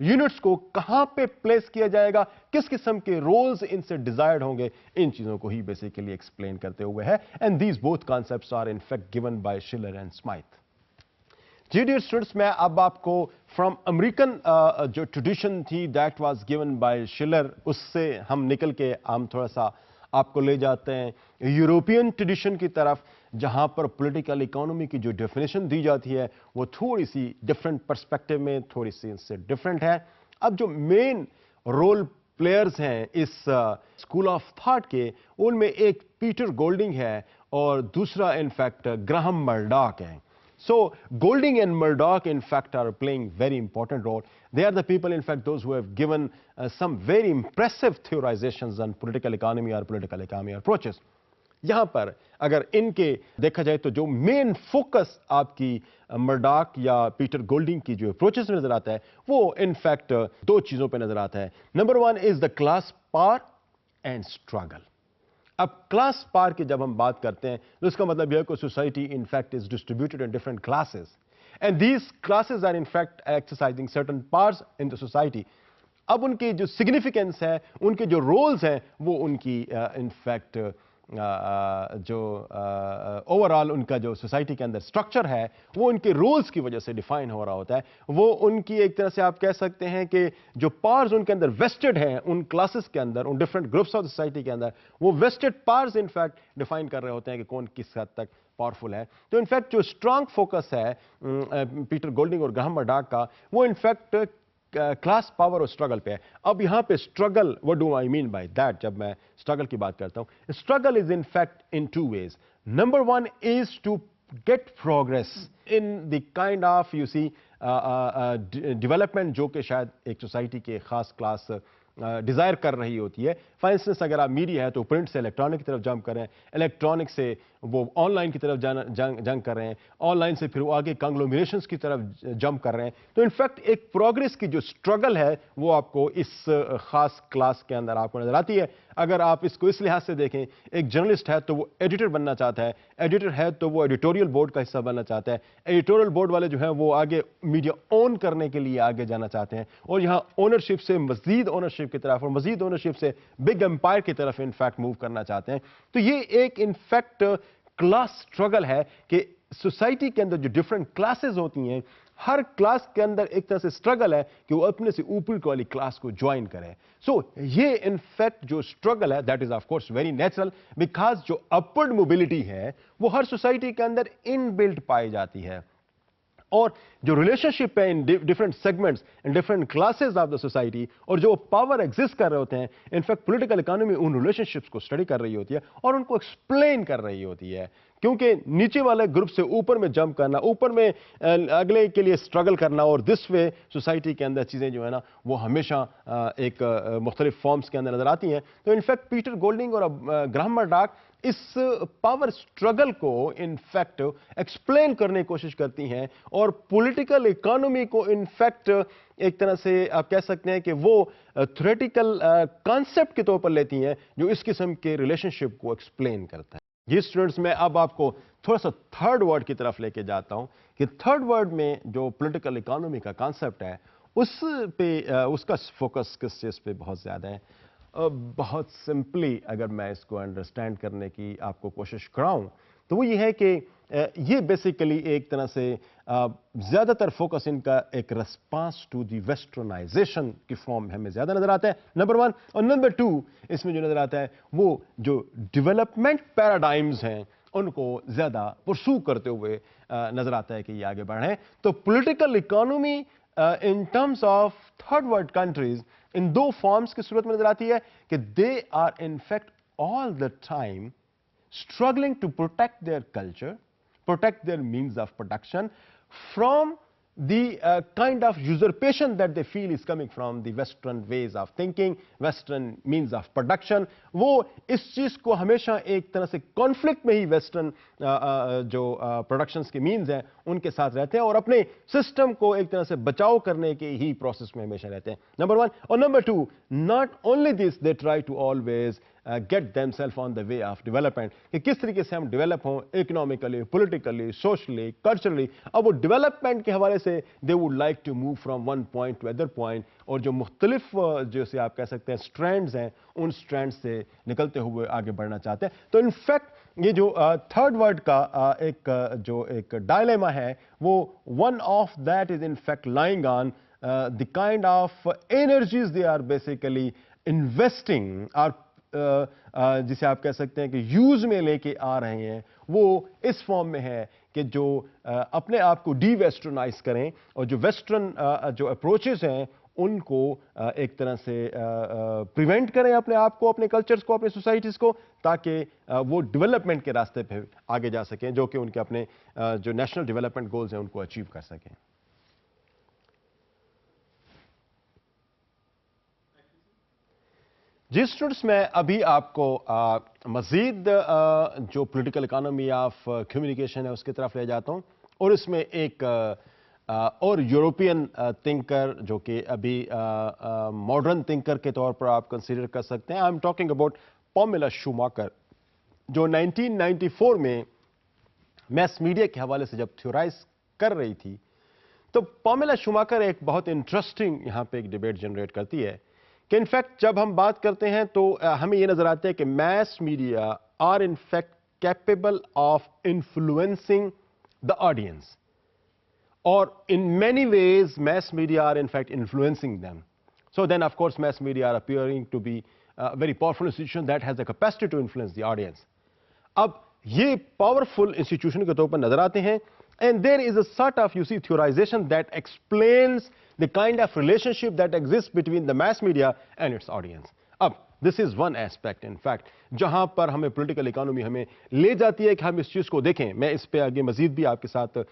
Speaker 1: यूनिट्स को कहां पे प्लेस किया जाएगा, किस किस्म के रोल्स इनसे डिजायर्ड होंगे, इन चीजों को ही बेसिकली एक्सप्लेन करते हुए है. And these both concepts are in fact given by Schiller and Smythe. जी डियर स्टूडेंट्स, मैं अब आपको फ्रॉम अमेरिकन जो ट्रेडिशन थी that was given by Schiller, उससे हम निकल के हम थोड़ा सा आपको ले जाते हैं यूरोपियन ट्रेडिशन की तरफ, जहां पर पॉलिटिकल इकोनॉमी की जो डेफिनेशन दी जाती है वो थोड़ी सी डिफरेंट पर्सपेक्टिव में थोड़ी सी इससे डिफरेंट है. अब जो मेन रोल प्लेयर्स हैं इस स्कूल ऑफ थॉट के, उनमें एक पीटर गोल्डिंग है और दूसरा इनफैक्ट ग्राहम मर्डॉक है. So Golding and Murdoch in fact are playing very important role. They are the people in fact those who have given some very impressive theorizations on political economy or political economy approaches. यहाँ पर अगर इनके देखा जाए तो जो main focus आपकी Murdock या पीटर गोल्डिंग की जो अप्रोचेस में नजर आता है वो इनफैक्ट दो चीजों पे नजर आता है. Number one is the class power and struggle. अब क्लास पावर की जब हम बात करते हैं तो इसका मतलब यह है कि society in fact is distributed in different classes and these classes are in fact exercising certain powers in the society. अब उनकी जो सिग्निफिकेंस है, उनके जो रोल्स हैं, वो उनकी इन फैक्ट जो ओवरऑल उनका जो सोसाइटी के अंदर स्ट्रक्चर है वो उनके रोल्स की वजह से डिफाइन हो रहा होता है. वो उनकी एक तरह से आप कह सकते हैं कि जो पावर्स उनके अंदर वेस्टेड हैं उन क्लासेस के अंदर, उन डिफरेंट ग्रुप्स ऑफ सोसाइटी के अंदर, वो वेस्टेड पावर्स इनफैक्ट डिफाइन कर रहे होते हैं कि कौन किस हद तक पावरफुल है. तो इनफैक्ट जो स्ट्रांग फोकस है पीटर गोल्डिंग और ग्राहम मर्डॉक का, वो इनफैक्ट क्लास पावर और स्ट्रगल पे है. अब यहां पे struggle, what do I mean by that, जब मैं स्ट्रगल की बात करता हूं, struggle is in fact in two ways. Number one is to get progress in the kind of you see development जो कि शायद एक सोसाइटी के खास क्लास डिजायर कर रही होती है. फॉर इंस्टेंस अगर आप मीडिया है तो प्रिंट से इलेक्ट्रॉनिक की तरफ जंप करें, इलेक्ट्रॉनिक से वो ऑनलाइन की तरफ जंग कर रहे हैं, ऑनलाइन से फिर वो आगे कंग्लोमरेशंस की तरफ जंप कर रहे हैं। तो इनफैक्ट एक प्रोग्रेस की जो स्ट्रगल है वो आपको इस खास क्लास के अंदर आपको नजर आती है। अगर आप इसको इस लिहाज से देखें, एक जर्नलिस्ट है तो वो एडिटर बनना चाहता है, एडिटर है तो वो एडिटोरियल बोर्ड का हिस्सा बनना चाहता है, एडिटोरियल बोर्ड वाले जो है वो आगे मीडिया ओन करने के लिए आगे जाना चाहते हैं, और यहाँ ओनरशिप से मजीद ओनरशिप की तरफ और मजीद ओनरशिप से बिग एम्पायर की तरफ इनफैक्ट मूव करना चाहते हैं। तो ये एक इनफैक्ट क्लास स्ट्रगल है कि सोसाइटी के अंदर जो डिफरेंट क्लासेस होती हैं, हर क्लास के अंदर एक तरह से स्ट्रगल है कि वो अपने से ऊपर वाली क्लास को ज्वाइन करे। सो ये इनफैक्ट जो स्ट्रगल है that is of course very natural, because जो अपवर्ड मोबिलिटी है वो हर सोसाइटी के अंदर इनबिल्ट पाई जाती है, और जो रिलेशनशिप है in different segments in different classes of the society, और जो पावर एग्जिस्ट कर रहे होते हैं, इनफैक्ट पॉलिटिकल इकोनॉमी उन रिलेशनशिप्स को स्टडी कर रही होती है और उनको एक्सप्लेन कर रही होती है, क्योंकि नीचे वाले ग्रुप से ऊपर में जंप करना, ऊपर में अगले के लिए स्ट्रगल करना, और दिस वे सोसाइटी के अंदर चीज़ें जो है ना वो हमेशा एक मुख्तलिफ फॉर्म्स के अंदर नजर आती हैं। तो इनफैक्ट पीटर गोल्डिंग और ग्राहम मर्डॉक इस पावर स्ट्रगल को इनफैक्ट एक्सप्लेन करने की कोशिश करती हैं, और पॉलिटिकल इकोनॉमी को इनफैक्ट एक तरह से आप कह सकते हैं कि वो थ्योरेटिकल कॉन्सेप्ट के तौर पर लेती हैं जो इस किस्म के रिलेशनशिप को एक्सप्लेन करता है। जी स्टूडेंट्स, मैं अब आपको थोड़ा सा थर्ड वर्ड की तरफ लेके जाता हूं कि थर्ड वर्ड में जो पॉलिटिकल इकोनॉमी का कॉन्सेप्ट है उस पे उसका फोकस किस चीज़ पे बहुत ज़्यादा है। बहुत सिंपली अगर मैं इसको अंडरस्टैंड करने की आपको कोशिश कराऊं तो वो ये है कि ये बेसिकली एक तरह से ज़्यादातर फोकस इनका एक रिस्पांस टू द वेस्टर्नाइजेशन की फॉर्म में हमें ज़्यादा नज़र आता है, नंबर वन। और नंबर टू, इसमें जो नज़र आता है वो जो डेवलपमेंट पैराडाइम्स हैं उनको ज़्यादा परसू करते हुए नज़र आता है कि ये आगे बढ़ रहे हैं। तो political economy in terms of third world countries इन दो फॉर्म्स की सूरत में नजर आती है कि they are in fact all the time struggling to protect their culture, protect their means of production from the kind of usurpation that they feel is coming from the Western ways of thinking, Western means of production. वो इस चीज़ को हमेशा एक तरह से conflict में ही western जो productions के मीन्स हैं उनके साथ रहते हैं, और अपने सिस्टम को एक तरह से बचाव करने के ही प्रोसेस में हमेशा रहते हैं, नंबर वन। और number two, not only this, they try to always get themselves on the way of development, कि किस तरीके से हम डेवलप हों इकोनॉमिकली, पॉलिटिकली, सोशली, कल्चरली। अब वो डेवलपमेंट के हवाले से they would like to move from one point to other point, और जो मुख्तलिफ जैसे आप कह सकते हैं स्ट्रैंड्स हैं उन स्ट्रैंड से निकलते हुए आगे बढ़ना चाहते हैं। तो इनफैक्ट ये जो थर्ड वर्ड का एक डायलेमा है वो one of that is in fact lying on the kind of energies they are basically investing, और जिसे आप कह सकते हैं कि यूज में लेके आ रहे हैं, वो इस फॉर्म में है कि जो अपने आप को डी वेस्टर्नाइज करें, और जो वेस्टर्न जो अप्रोचेस हैं उनको एक तरह से प्रिवेंट करें अपने आप को, अपने कल्चर्स को, अपने सोसाइटीज को, ताकि वो डेवलपमेंट के रास्ते पे आगे जा सकें, जो कि उनके अपने जो नेशनल डेवलपमेंट गोल्स हैं उनको अचीव कर सकें। जी स्टूडेंट्स, मैं अभी आपको मजीद जो पॉलिटिकल इकोनॉमी ऑफ कम्युनिकेशन है उसकी तरफ ले जाता हूं, और इसमें एक और यूरोपियन थिंकर जो कि अभी मॉडर्न थिंकर के तौर पर आप कंसीडर कर सकते हैं। I am talking about Pamela Schumacher, जो 1994 में मैस मीडिया के हवाले से जब थ्योराइज कर रही थी, तो पामेला शूमाकर एक बहुत इंटरेस्टिंग यहां पे एक डिबेट जनरेट करती है कि इनफैक्ट जब हम बात करते हैं तो हमें यह नजर आता है कि mass media are in fact capable of influencing the audience, और in many ways mass media are in fact influencing them. So then of course mass media are appearing to be a very powerful institution that has the capacity to influence the audience. अब ये powerful institution के तौर पर नजर आते हैं, and there is a sort of, you see, theorization that explains the kind of relationship that exists between the mass media and its audience. अब this is one aspect in fact जहां पर हमें पॉलिटिकल इकोनॉमी हमें ले जाती है कि हम इस चीज को देखें। मैं इस पे आगे मजीद भी आपके साथ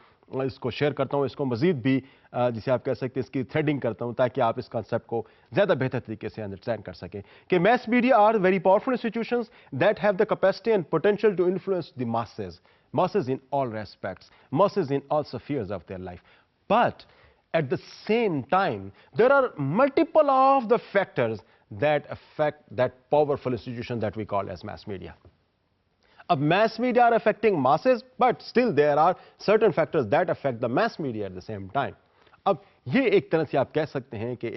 Speaker 1: इसको शेयर करता हूं, इसको मजीद भी जिसे आप कह सकते हैं इसकी थ्रेडिंग करता हूं, ताकि आप इस कॉन्सेप्ट को ज़्यादा बेहतर तरीके से अंडरस्टैंड कर सकें कि mass media are very powerful institutions that have the capacity and potential to influence the masses in all respects, masses in all spheres of their life. But at the same time, there are multiple of the factors that affect that powerful institution that we call as mass media. Mass media are affecting masses, but still there are certain factors that affect the mass media at the same time. अब ये एक तरह से आप कह सकते हैं कि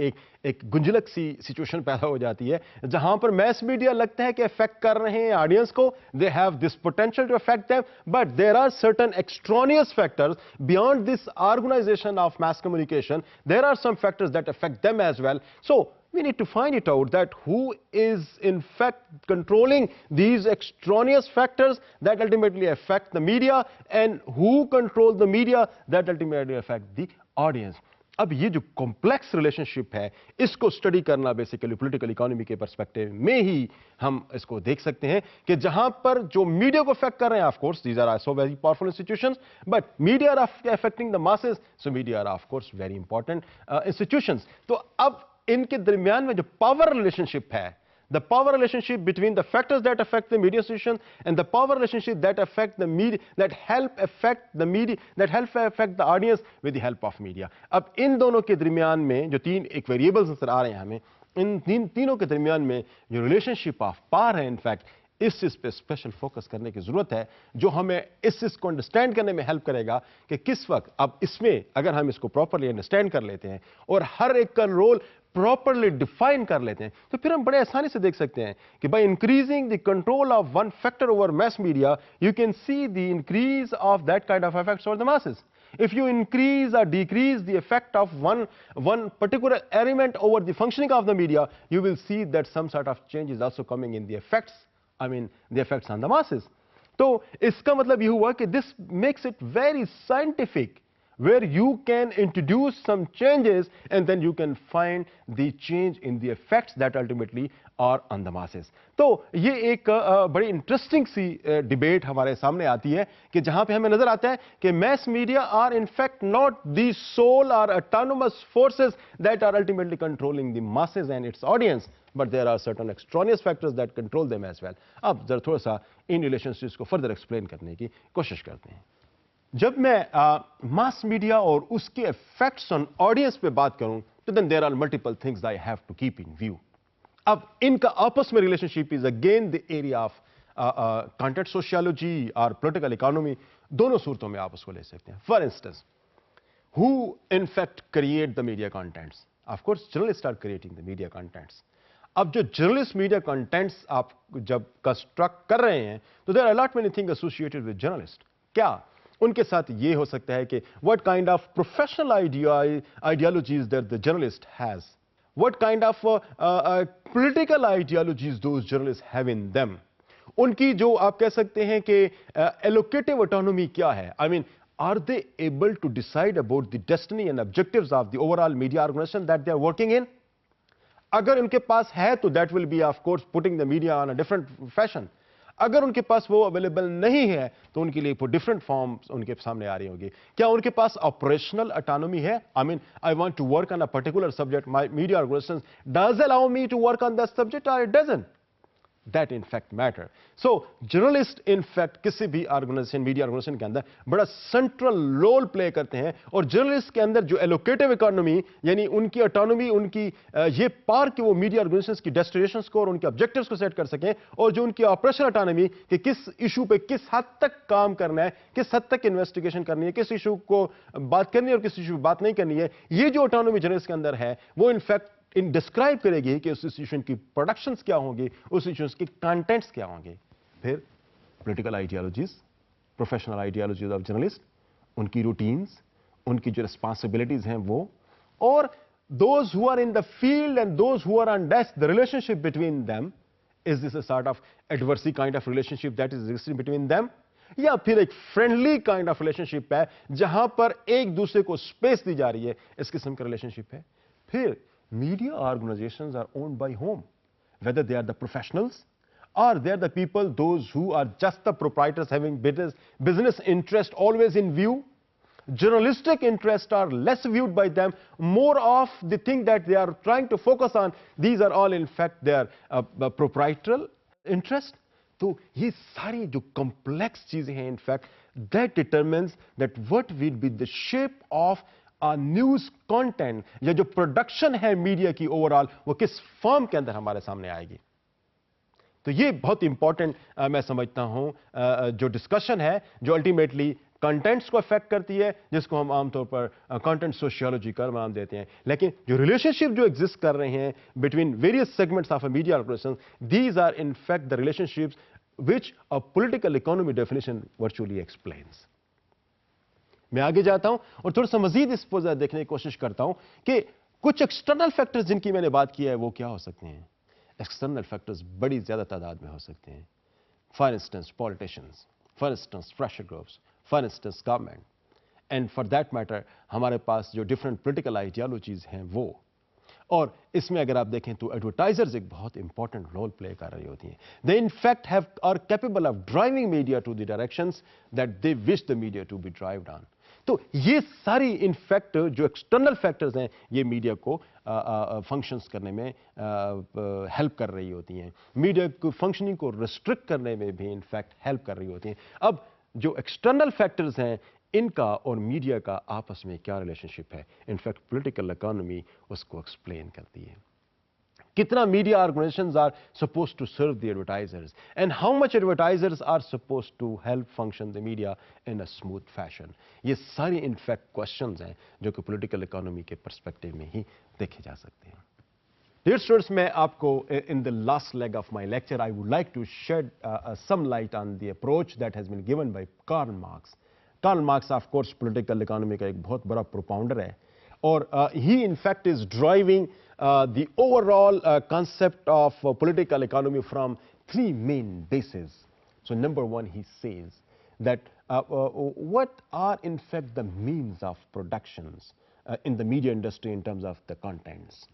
Speaker 1: एक गुंजलक सी सिचुएशन पैदा हो जाती है, जहां पर मैस मीडिया लगता है कि अफेक्ट कर रहे हैं ऑडियंस को, they have this potential to affect them, but there are certain extraneous factors beyond this organisation of mass communication. There are some factors that affect them as well. So we need to find it out that who is in fact controlling these extraneous factors that ultimately affect the media, and who controls the media that ultimately affect the audience. अब ये जो complex relationship है, इसको study करना basically political economy के perspective में ही हम इसको देख सकते हैं कि जहां पर जो मीडिया को अफेक्ट कर रहे हैं, of course these are so very powerful institutions, but media are affecting the masses, so media are of course very important institutions. तो अब इनके दरमियान में जो पावर रिलेशनशिप है, the power relationship between the factors that affect the media institution and the power relationship that affect the media, that help affect the media, that help affect the audience with the help of media. अब इन दोनों के दरमियान में जो तीन एक variables नजर आ रहे हैं हमें, इन तीनों के दरमियान में जो रिलेशनशिप ऑफ पावर है, इनफैक्ट इस चीज पे स्पेशल फोकस करने की जरूरत है, जो हमें इस चीज को अंडरस्टैंड करने में हेल्प करेगा कि किस वक्त, अब इसमें अगर हम इसको प्रॉपरली अंडरस्टैंड कर लेते हैं और हर एक का रोल प्रॉपरली डिफाइन कर लेते हैं, तो फिर हम बड़े आसानी से देख सकते हैं कि by increasing the control of one factor over mess media, you can see the increase of that kind of effects over the masses. If you increase or decrease the effect of one particular element over the functioning of the media, you will see that some sort of change is also coming in the effects, the effects on the masses. तो इसका मतलब ये हुआ कि this makes it very scientific, where you can introduce some changes and then you can find the change in the effects that ultimately are on the masses. तो ये एक बड़ी इंटरेस्टिंग सी डिबेट हमारे सामने आती है कि जहां पे हमें नजर आता है कि mass media are in fact not the sole or autonomous forces that are ultimately controlling the masses and its audience, but there are certain extraneous factors that control them as well. अब जरा थोड़ा सा in relationships को further explain करने की कोशिश करते हैं. जब मैं मास मीडिया और उसके इफेक्ट्स ऑन ऑडियंस पे बात करूं, तो then there are multiple things I have to keep in view. अब इनका आपस में relationship is again the area of content sociology और पॉलिटिकल इकोनॉमी. दोनों सूरतों में आप उसको ले सकते हैं. For instance, who in fact create the media contents? Of course journalist are creating the media contents. अब जो जर्नलिस्ट मीडिया कंटेंट्स आप जब कंस्ट्रक्ट कर रहे हैं, तो there are lot many things associated with journalist. क्या उनके साथ ये हो सकता है कि what kind of professional ideologies that the journalist has, what kind of political ideologies those journalist have in them. उनकी जो आप कह सकते हैं कि एलोकेटिव ऑटोनॉमी क्या है. Are they able to decide about the destiny and objectives of the overall media organization that they are working in? अगर उनके पास है तो that will be of course putting the media on a different fashion. अगर उनके पास वो available नहीं है तो उनके लिए डिफरेंट फॉर्म्स उनके सामने आ रही होगी. क्या उनके पास ऑपरेशनल ऑटोनॉमी है? I want to work on a particular subject, my media organisation does allow me to work on that subject और it doesn't? That in fact matter. So journalist in fact किसी भी organisation, media organisation के अंदर बड़ा central role play करते हैं. और journalist के अंदर जो एलोकेटिव इकोनॉमी, यानी उनकी ऑटोनॉमी, उनकी ये पार कि वो मीडिया ऑर्गेनाइजेशंस की डेस्टिनेशंस को और उनके ऑब्जेक्टिव्स को सेट कर सकें, और जो उनकी ऑपरेशनल ऑटोनॉमी कि किस इशू पे किस हद तक काम करना है, किस हद तक इन्वेस्टिगेशन करनी है, किस इशू को बात करनी है और किस इशू पे बात नहीं करनी है, ये जो ऑटोनॉमी जर्नलिस्ट के अंदर है, वो इनफैक्ट इन डिस्क्राइब करेगी कि उस इंस्टीट्यूशन की प्रोडक्शंस क्या होंगे, उस इंस्टीट्यूशन के कंटेंट्स क्या होंगे. फिर political ideologies, professional ideologies of journalist, उनकी रूटीन्स, उनकी जो रिस्पॉन्सिबिलिटीज हैं वो, और those who are in the field and those who are on desk, the relationship between them. Is this a sort of adversary kind of relationship that is existing between them, या फिर एक friendly kind of relationship है जहां पर एक दूसरे को space दी जा रही है, इस किस्म का रिलेशनशिप है. फिर media organizations are owned by whom? Whether they are the professionals or they are the people, those who are just the proprietors having business interest always in view. journalistic interests are less viewed by them, more of the thing that they are trying to focus on, these are all in fact their proprietary interest. तो ये सारी जो complex चीजें हैं, in fact, that determines that what will be the shape of a news content, या जो production है media की overall, वो किस फॉर्म के अंदर हमारे सामने आएगी. तो ये बहुत इंपॉर्टेंट मैं समझता हूं जो डिस्कशन है, जो अल्टीमेटली कंटेंट्स को अफेक्ट करती है, जिसको हम आमतौर पर कंटेंट सोशियोलॉजी का नाम देते हैं. लेकिन जो रिलेशनशिप जो एग्जिस्ट कर रहे हैं between various segments of a media organization, these are in fact the relationships which a political economy definition virtually explains. मैं आगे जाता हूं और थोड़ा सा मजीद इस पर देखने की कोशिश करता हूं कि कुछ एक्सटर्नल फैक्टर्स जिनकी मैंने बात की है वो क्या हो सकते हैं. एक्सटर्नल फैक्टर्स बड़ी ज्यादा तादाद में हो सकते हैं. For instance politicians, for instance pressure groups, for instance government, and for that matter हमारे पास जो डिफरेंट पॉलिटिकल आइडियोलॉजीज हैं वो. और इसमें अगर आप देखें तो एडवर्टाइजर्स एक बहुत इंपॉर्टेंट रोल प्ले कर रही होती हैं. They in fact have are capable of driving media to the directions that they wish the media to be driven on. तो ये सारी इनफैक्ट जो एक्सटर्नल फैक्टर्स हैं ये मीडिया को फंक्शंस करने में हेल्प कर रही होती हैं. मीडिया को फंक्शनिंग को रिस्ट्रिक्ट करने में भी इनफैक्ट हेल्प कर रही होती हैं. अब जो एक्सटर्नल फैक्टर्स हैं इनका और मीडिया का आपस में क्या रिलेशनशिप है, इनफैक्ट पॉलिटिकल इकोनॉमी उसको एक्सप्लेन करती है. कितना media organizations are supposed to serve the advertisers and how much advertisers are supposed to help function the media in a smooth fashion. ये सारी इनफैक्ट क्वेश्चंस हैं जो कि पॉलिटिकल इकोनॉमी के पर्सपेक्टिव में ही देखे जा सकते हैं. Dear students, मैं आपको in the last leg of my lecture I would like to shed some light on the approach that has been given by Karl Marx. Karl Marx, of course, political economy का एक बहुत बड़ा propounder है और he in fact is driving the overall concept of political economy from three main bases. So number one, he says that what are in fact the means of productions in the media industry in terms of the contents.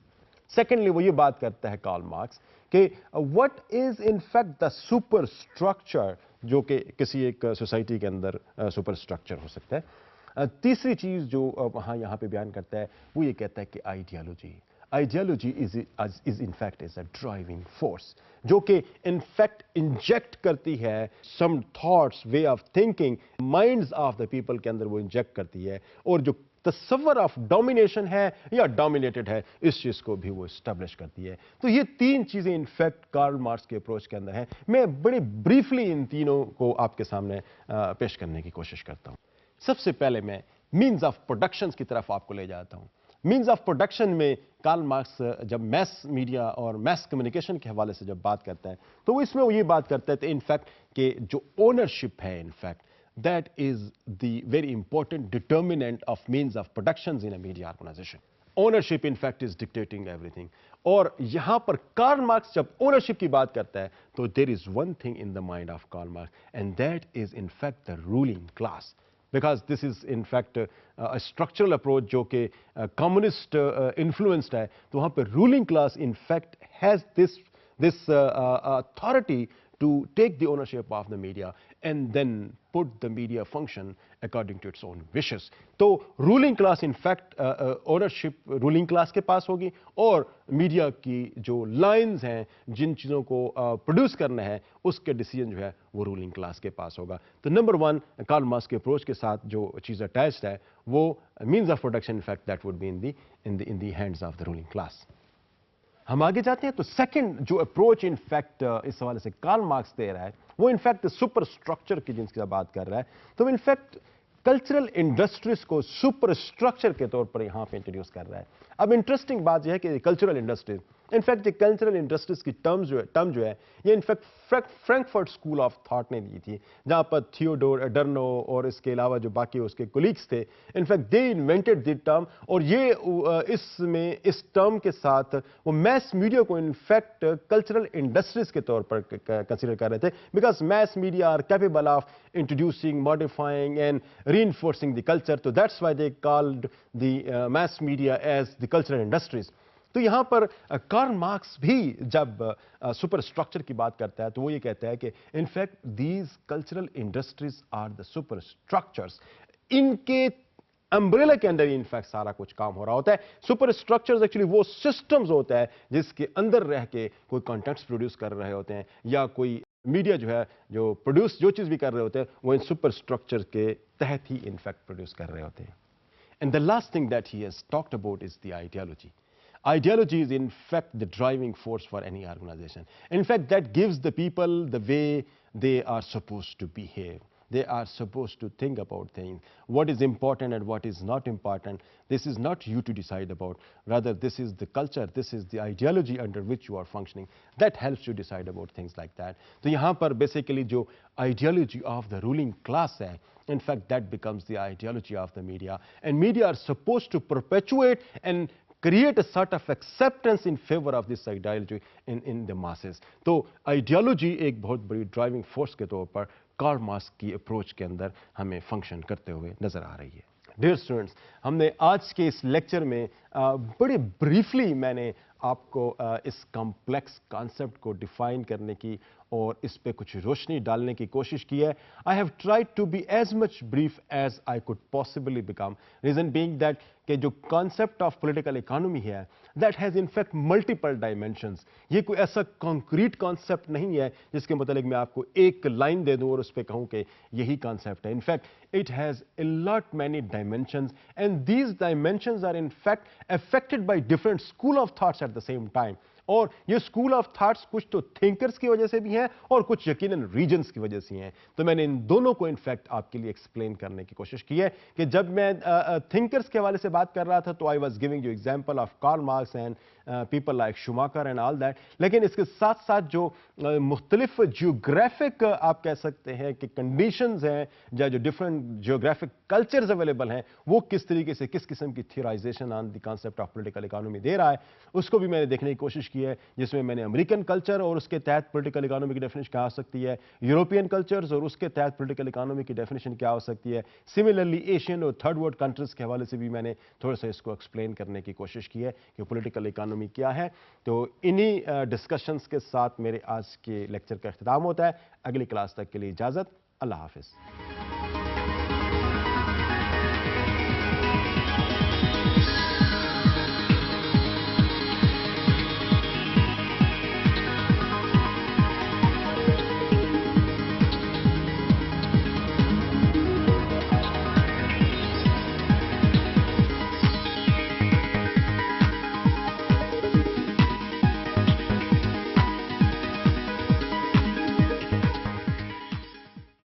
Speaker 1: Secondly, वो ये बात करता है Karl Marx कि what is in fact the superstructure जो कि किसी एक सोसाइटी के अंदर सुपर स्ट्रक्चर हो सकता है. तीसरी चीज जो वहाँ यहाँ पे बयान करता है वो ये कहता है कि ideology is in fact is a driving force जो कि इन फैक्ट इंजेक्ट करती है some thoughts, way of thinking minds of the people के अंदर वो इंजेक्ट करती है और जो तस्वर ऑफ डोमिनेशन है या डोमिनेटेड है इस चीज को भी वो एस्टेब्लिश करती है. तो ये तीन चीजें इनफैक्ट कार्ल मार्क्स के अप्रोच के अंदर हैं. मैं बड़ी ब्रीफली इन तीनों को आपके सामने पेश करने की कोशिश करता हूं. सबसे पहले मैं मीन्स ऑफ प्रोडक्शन की तरफ आपको ले जाता हूं. मीन्स ऑफ प्रोडक्शन में कार्ल मार्क्स जब मैस मीडिया और मैस कम्युनिकेशन के हवाले से जब बात करता है तो वो इसमें वो ये बात करता है इनफैक्ट कि जो ओनरशिप है in fact that is the very important determinant of means of productions in a media organization. Ownership in fact is dictating everything. और यहां पर कार्ल मार्क्स जब ओनरशिप की बात करता है तो there is one thing in the mind of Karl Marx and that is in fact the ruling class. Because this is in fact a structural approach जो कि communist influenced है, तो वहां पर ruling class in fact has this authority to take the ownership of the media and then put the media function according to its own wishes. तो ruling class in fact ownership ruling class के पास होगी और media की जो lines हैं जिन चीज़ों को produce करना है उसके डिसीजन जो है वो रूलिंग क्लास के पास होगा. तो नंबर वन कार्ल मार्क्स के अप्रोच के साथ जो चीज़ अटैच्ड है वो means of production in fact that would be in the hands of the ruling class. हम आगे जाते हैं तो सेकंड जो अप्रोच इनफैक्ट इस हवाले से कार्ल मार्क्स दे रहा है वो इनफैक्ट सुपर स्ट्रक्चर की जिनकी बात कर रहा है. तो इनफैक्ट कल्चरल इंडस्ट्रीज को सुपर स्ट्रक्चर के तौर पर यहां पे इंट्रोड्यूस कर रहा है. अब इंटरेस्टिंग बात यह है कि cultural industries in fact cultural industries की टर्म जो है ये in fact Frankfurt school of thought ने दी थी जहां पर थियोडोर एडर्नो और इसके अलावा जो बाकी उसके कोलीग्स थे in fact they invented the term और ये इस टर्म के साथ वो मैस मीडिया को इनफैक्ट कल्चरल इंडस्ट्रीज के तौर पर कंसीडर कर रहे थे because mass media are capable of introducing, modifying and reinforcing the culture. So that's why they called the mass media as the cultural industries. तो यहां पर कार्ल मार्क्स भी जब सुपर स्ट्रक्चर की बात करता है तो वो ये कहता है कि in fact these cultural industries are the super structures. इनके अम्ब्रेला के अंदर इनफैक्ट सारा कुछ काम हो रहा होता है। सुपर स्ट्रक्चर्स एक्चुअली वो सिस्टम्स होता है जिसके अंदर रह के कोई कंटेंट्स प्रोड्यूस कर रहे होते हैं, या कोई मीडिया जो है जो प्रोड्यूस जो चीज़ भी कर रहे होते हैं वो इन सुपर स्ट्रक्चर के तहत ही इनफैक्ट प्रोड्यूस कर रहे होते हैं। And the last thing that he has talked about is the ideology. Ideology is in fact the driving force for any organization. In fact, that gives the people the way they are supposed to behave. They are supposed to think about things, what is important and what is not important. This is not you to decide about. Rather, this is the culture, this is the ideology under which you are functioning. That helps you decide about things like that. So, यहाँ पर basically जो ideology of the ruling class है, in fact, that becomes the ideology of the media. And media are supposed to perpetuate and create a sort of acceptance in favor of this ideology in the masses. तो ideology एक बहुत बड़ी driving force के तौर पर Karl Marx की approach के अंदर हमें फंक्शन करते हुए नजर आ रही है। डियर स्टूडेंट्स, हमने आज के इस लेक्चर में बड़े ब्रीफली मैंने आपको इस कॉम्प्लेक्स कॉन्सेप्ट को डिफाइन करने की और इस पे कुछ रोशनी डालने की कोशिश की है। I have tried to be as much brief as I could possibly become, reason being that कि जो कॉन्सेप्ट ऑफ पॉलिटिकल इकोनॉमी है that has in fact multiple dimensions. ये कोई ऐसा कॉन्क्रीट कॉन्सेप्ट नहीं है जिसके मतलब मैं आपको एक लाइन दे दूं और उस पर कहूं कि यही कॉन्सेप्ट है। In fact it has a lot many dimensions, and these dimensions are in fact affected by different school of thoughts at the same time. और ये स्कूल ऑफ थॉट्स कुछ तो थिंकर्स की वजह से भी हैं और कुछ यकीनन रीजन्स की वजह से हैं। तो मैंने इन दोनों को इनफैक्ट आपके लिए एक्सप्लेन करने की कोशिश की है कि जब मैं थिंकर्स के हवाले से बात कर रहा था तो I was giving you example of Karl Marx and people like Schumacher and all that. लेकिन इसके साथ साथ जो मुख्तलिफ जियोग्राफिक आप कह सकते हैं कि कंडीशंस हैं या जो डिफरेंट जियोग्राफिक कल्चर्स अवेलेबल हैं वो किस तरीके से किस किस्म की theorization on the concept of political economy दे रहा है, उसको भी मैंने देखने की कोशिश की है। जिसमें मैंने अमेरिकन कल्चर और उसके तहत पॉलिटिकल इकोनॉमी की डेफिनेशन क्या हो सकती है, यूरोपियन कल्चर्स और उसके तहत पॉलिटिकल इकोनॉमी की डेफिनेशन क्या हो सकती है, सिमिलरली एशियन और थर्ड वर्ल्ड कंट्रीज के हवाले से भी मैंने थोड़ा सा इसको एक्सप्लेन करने की कोशिश की है कि पॉलिटिकल इकोनॉमी क्या है। तो इन्हीं डिस्कशंस के साथ मेरे आज के लेक्चर का इख्तिताम होता है। अगली क्लास तक के लिए इजाज़त, अल्लाह हाफिज़।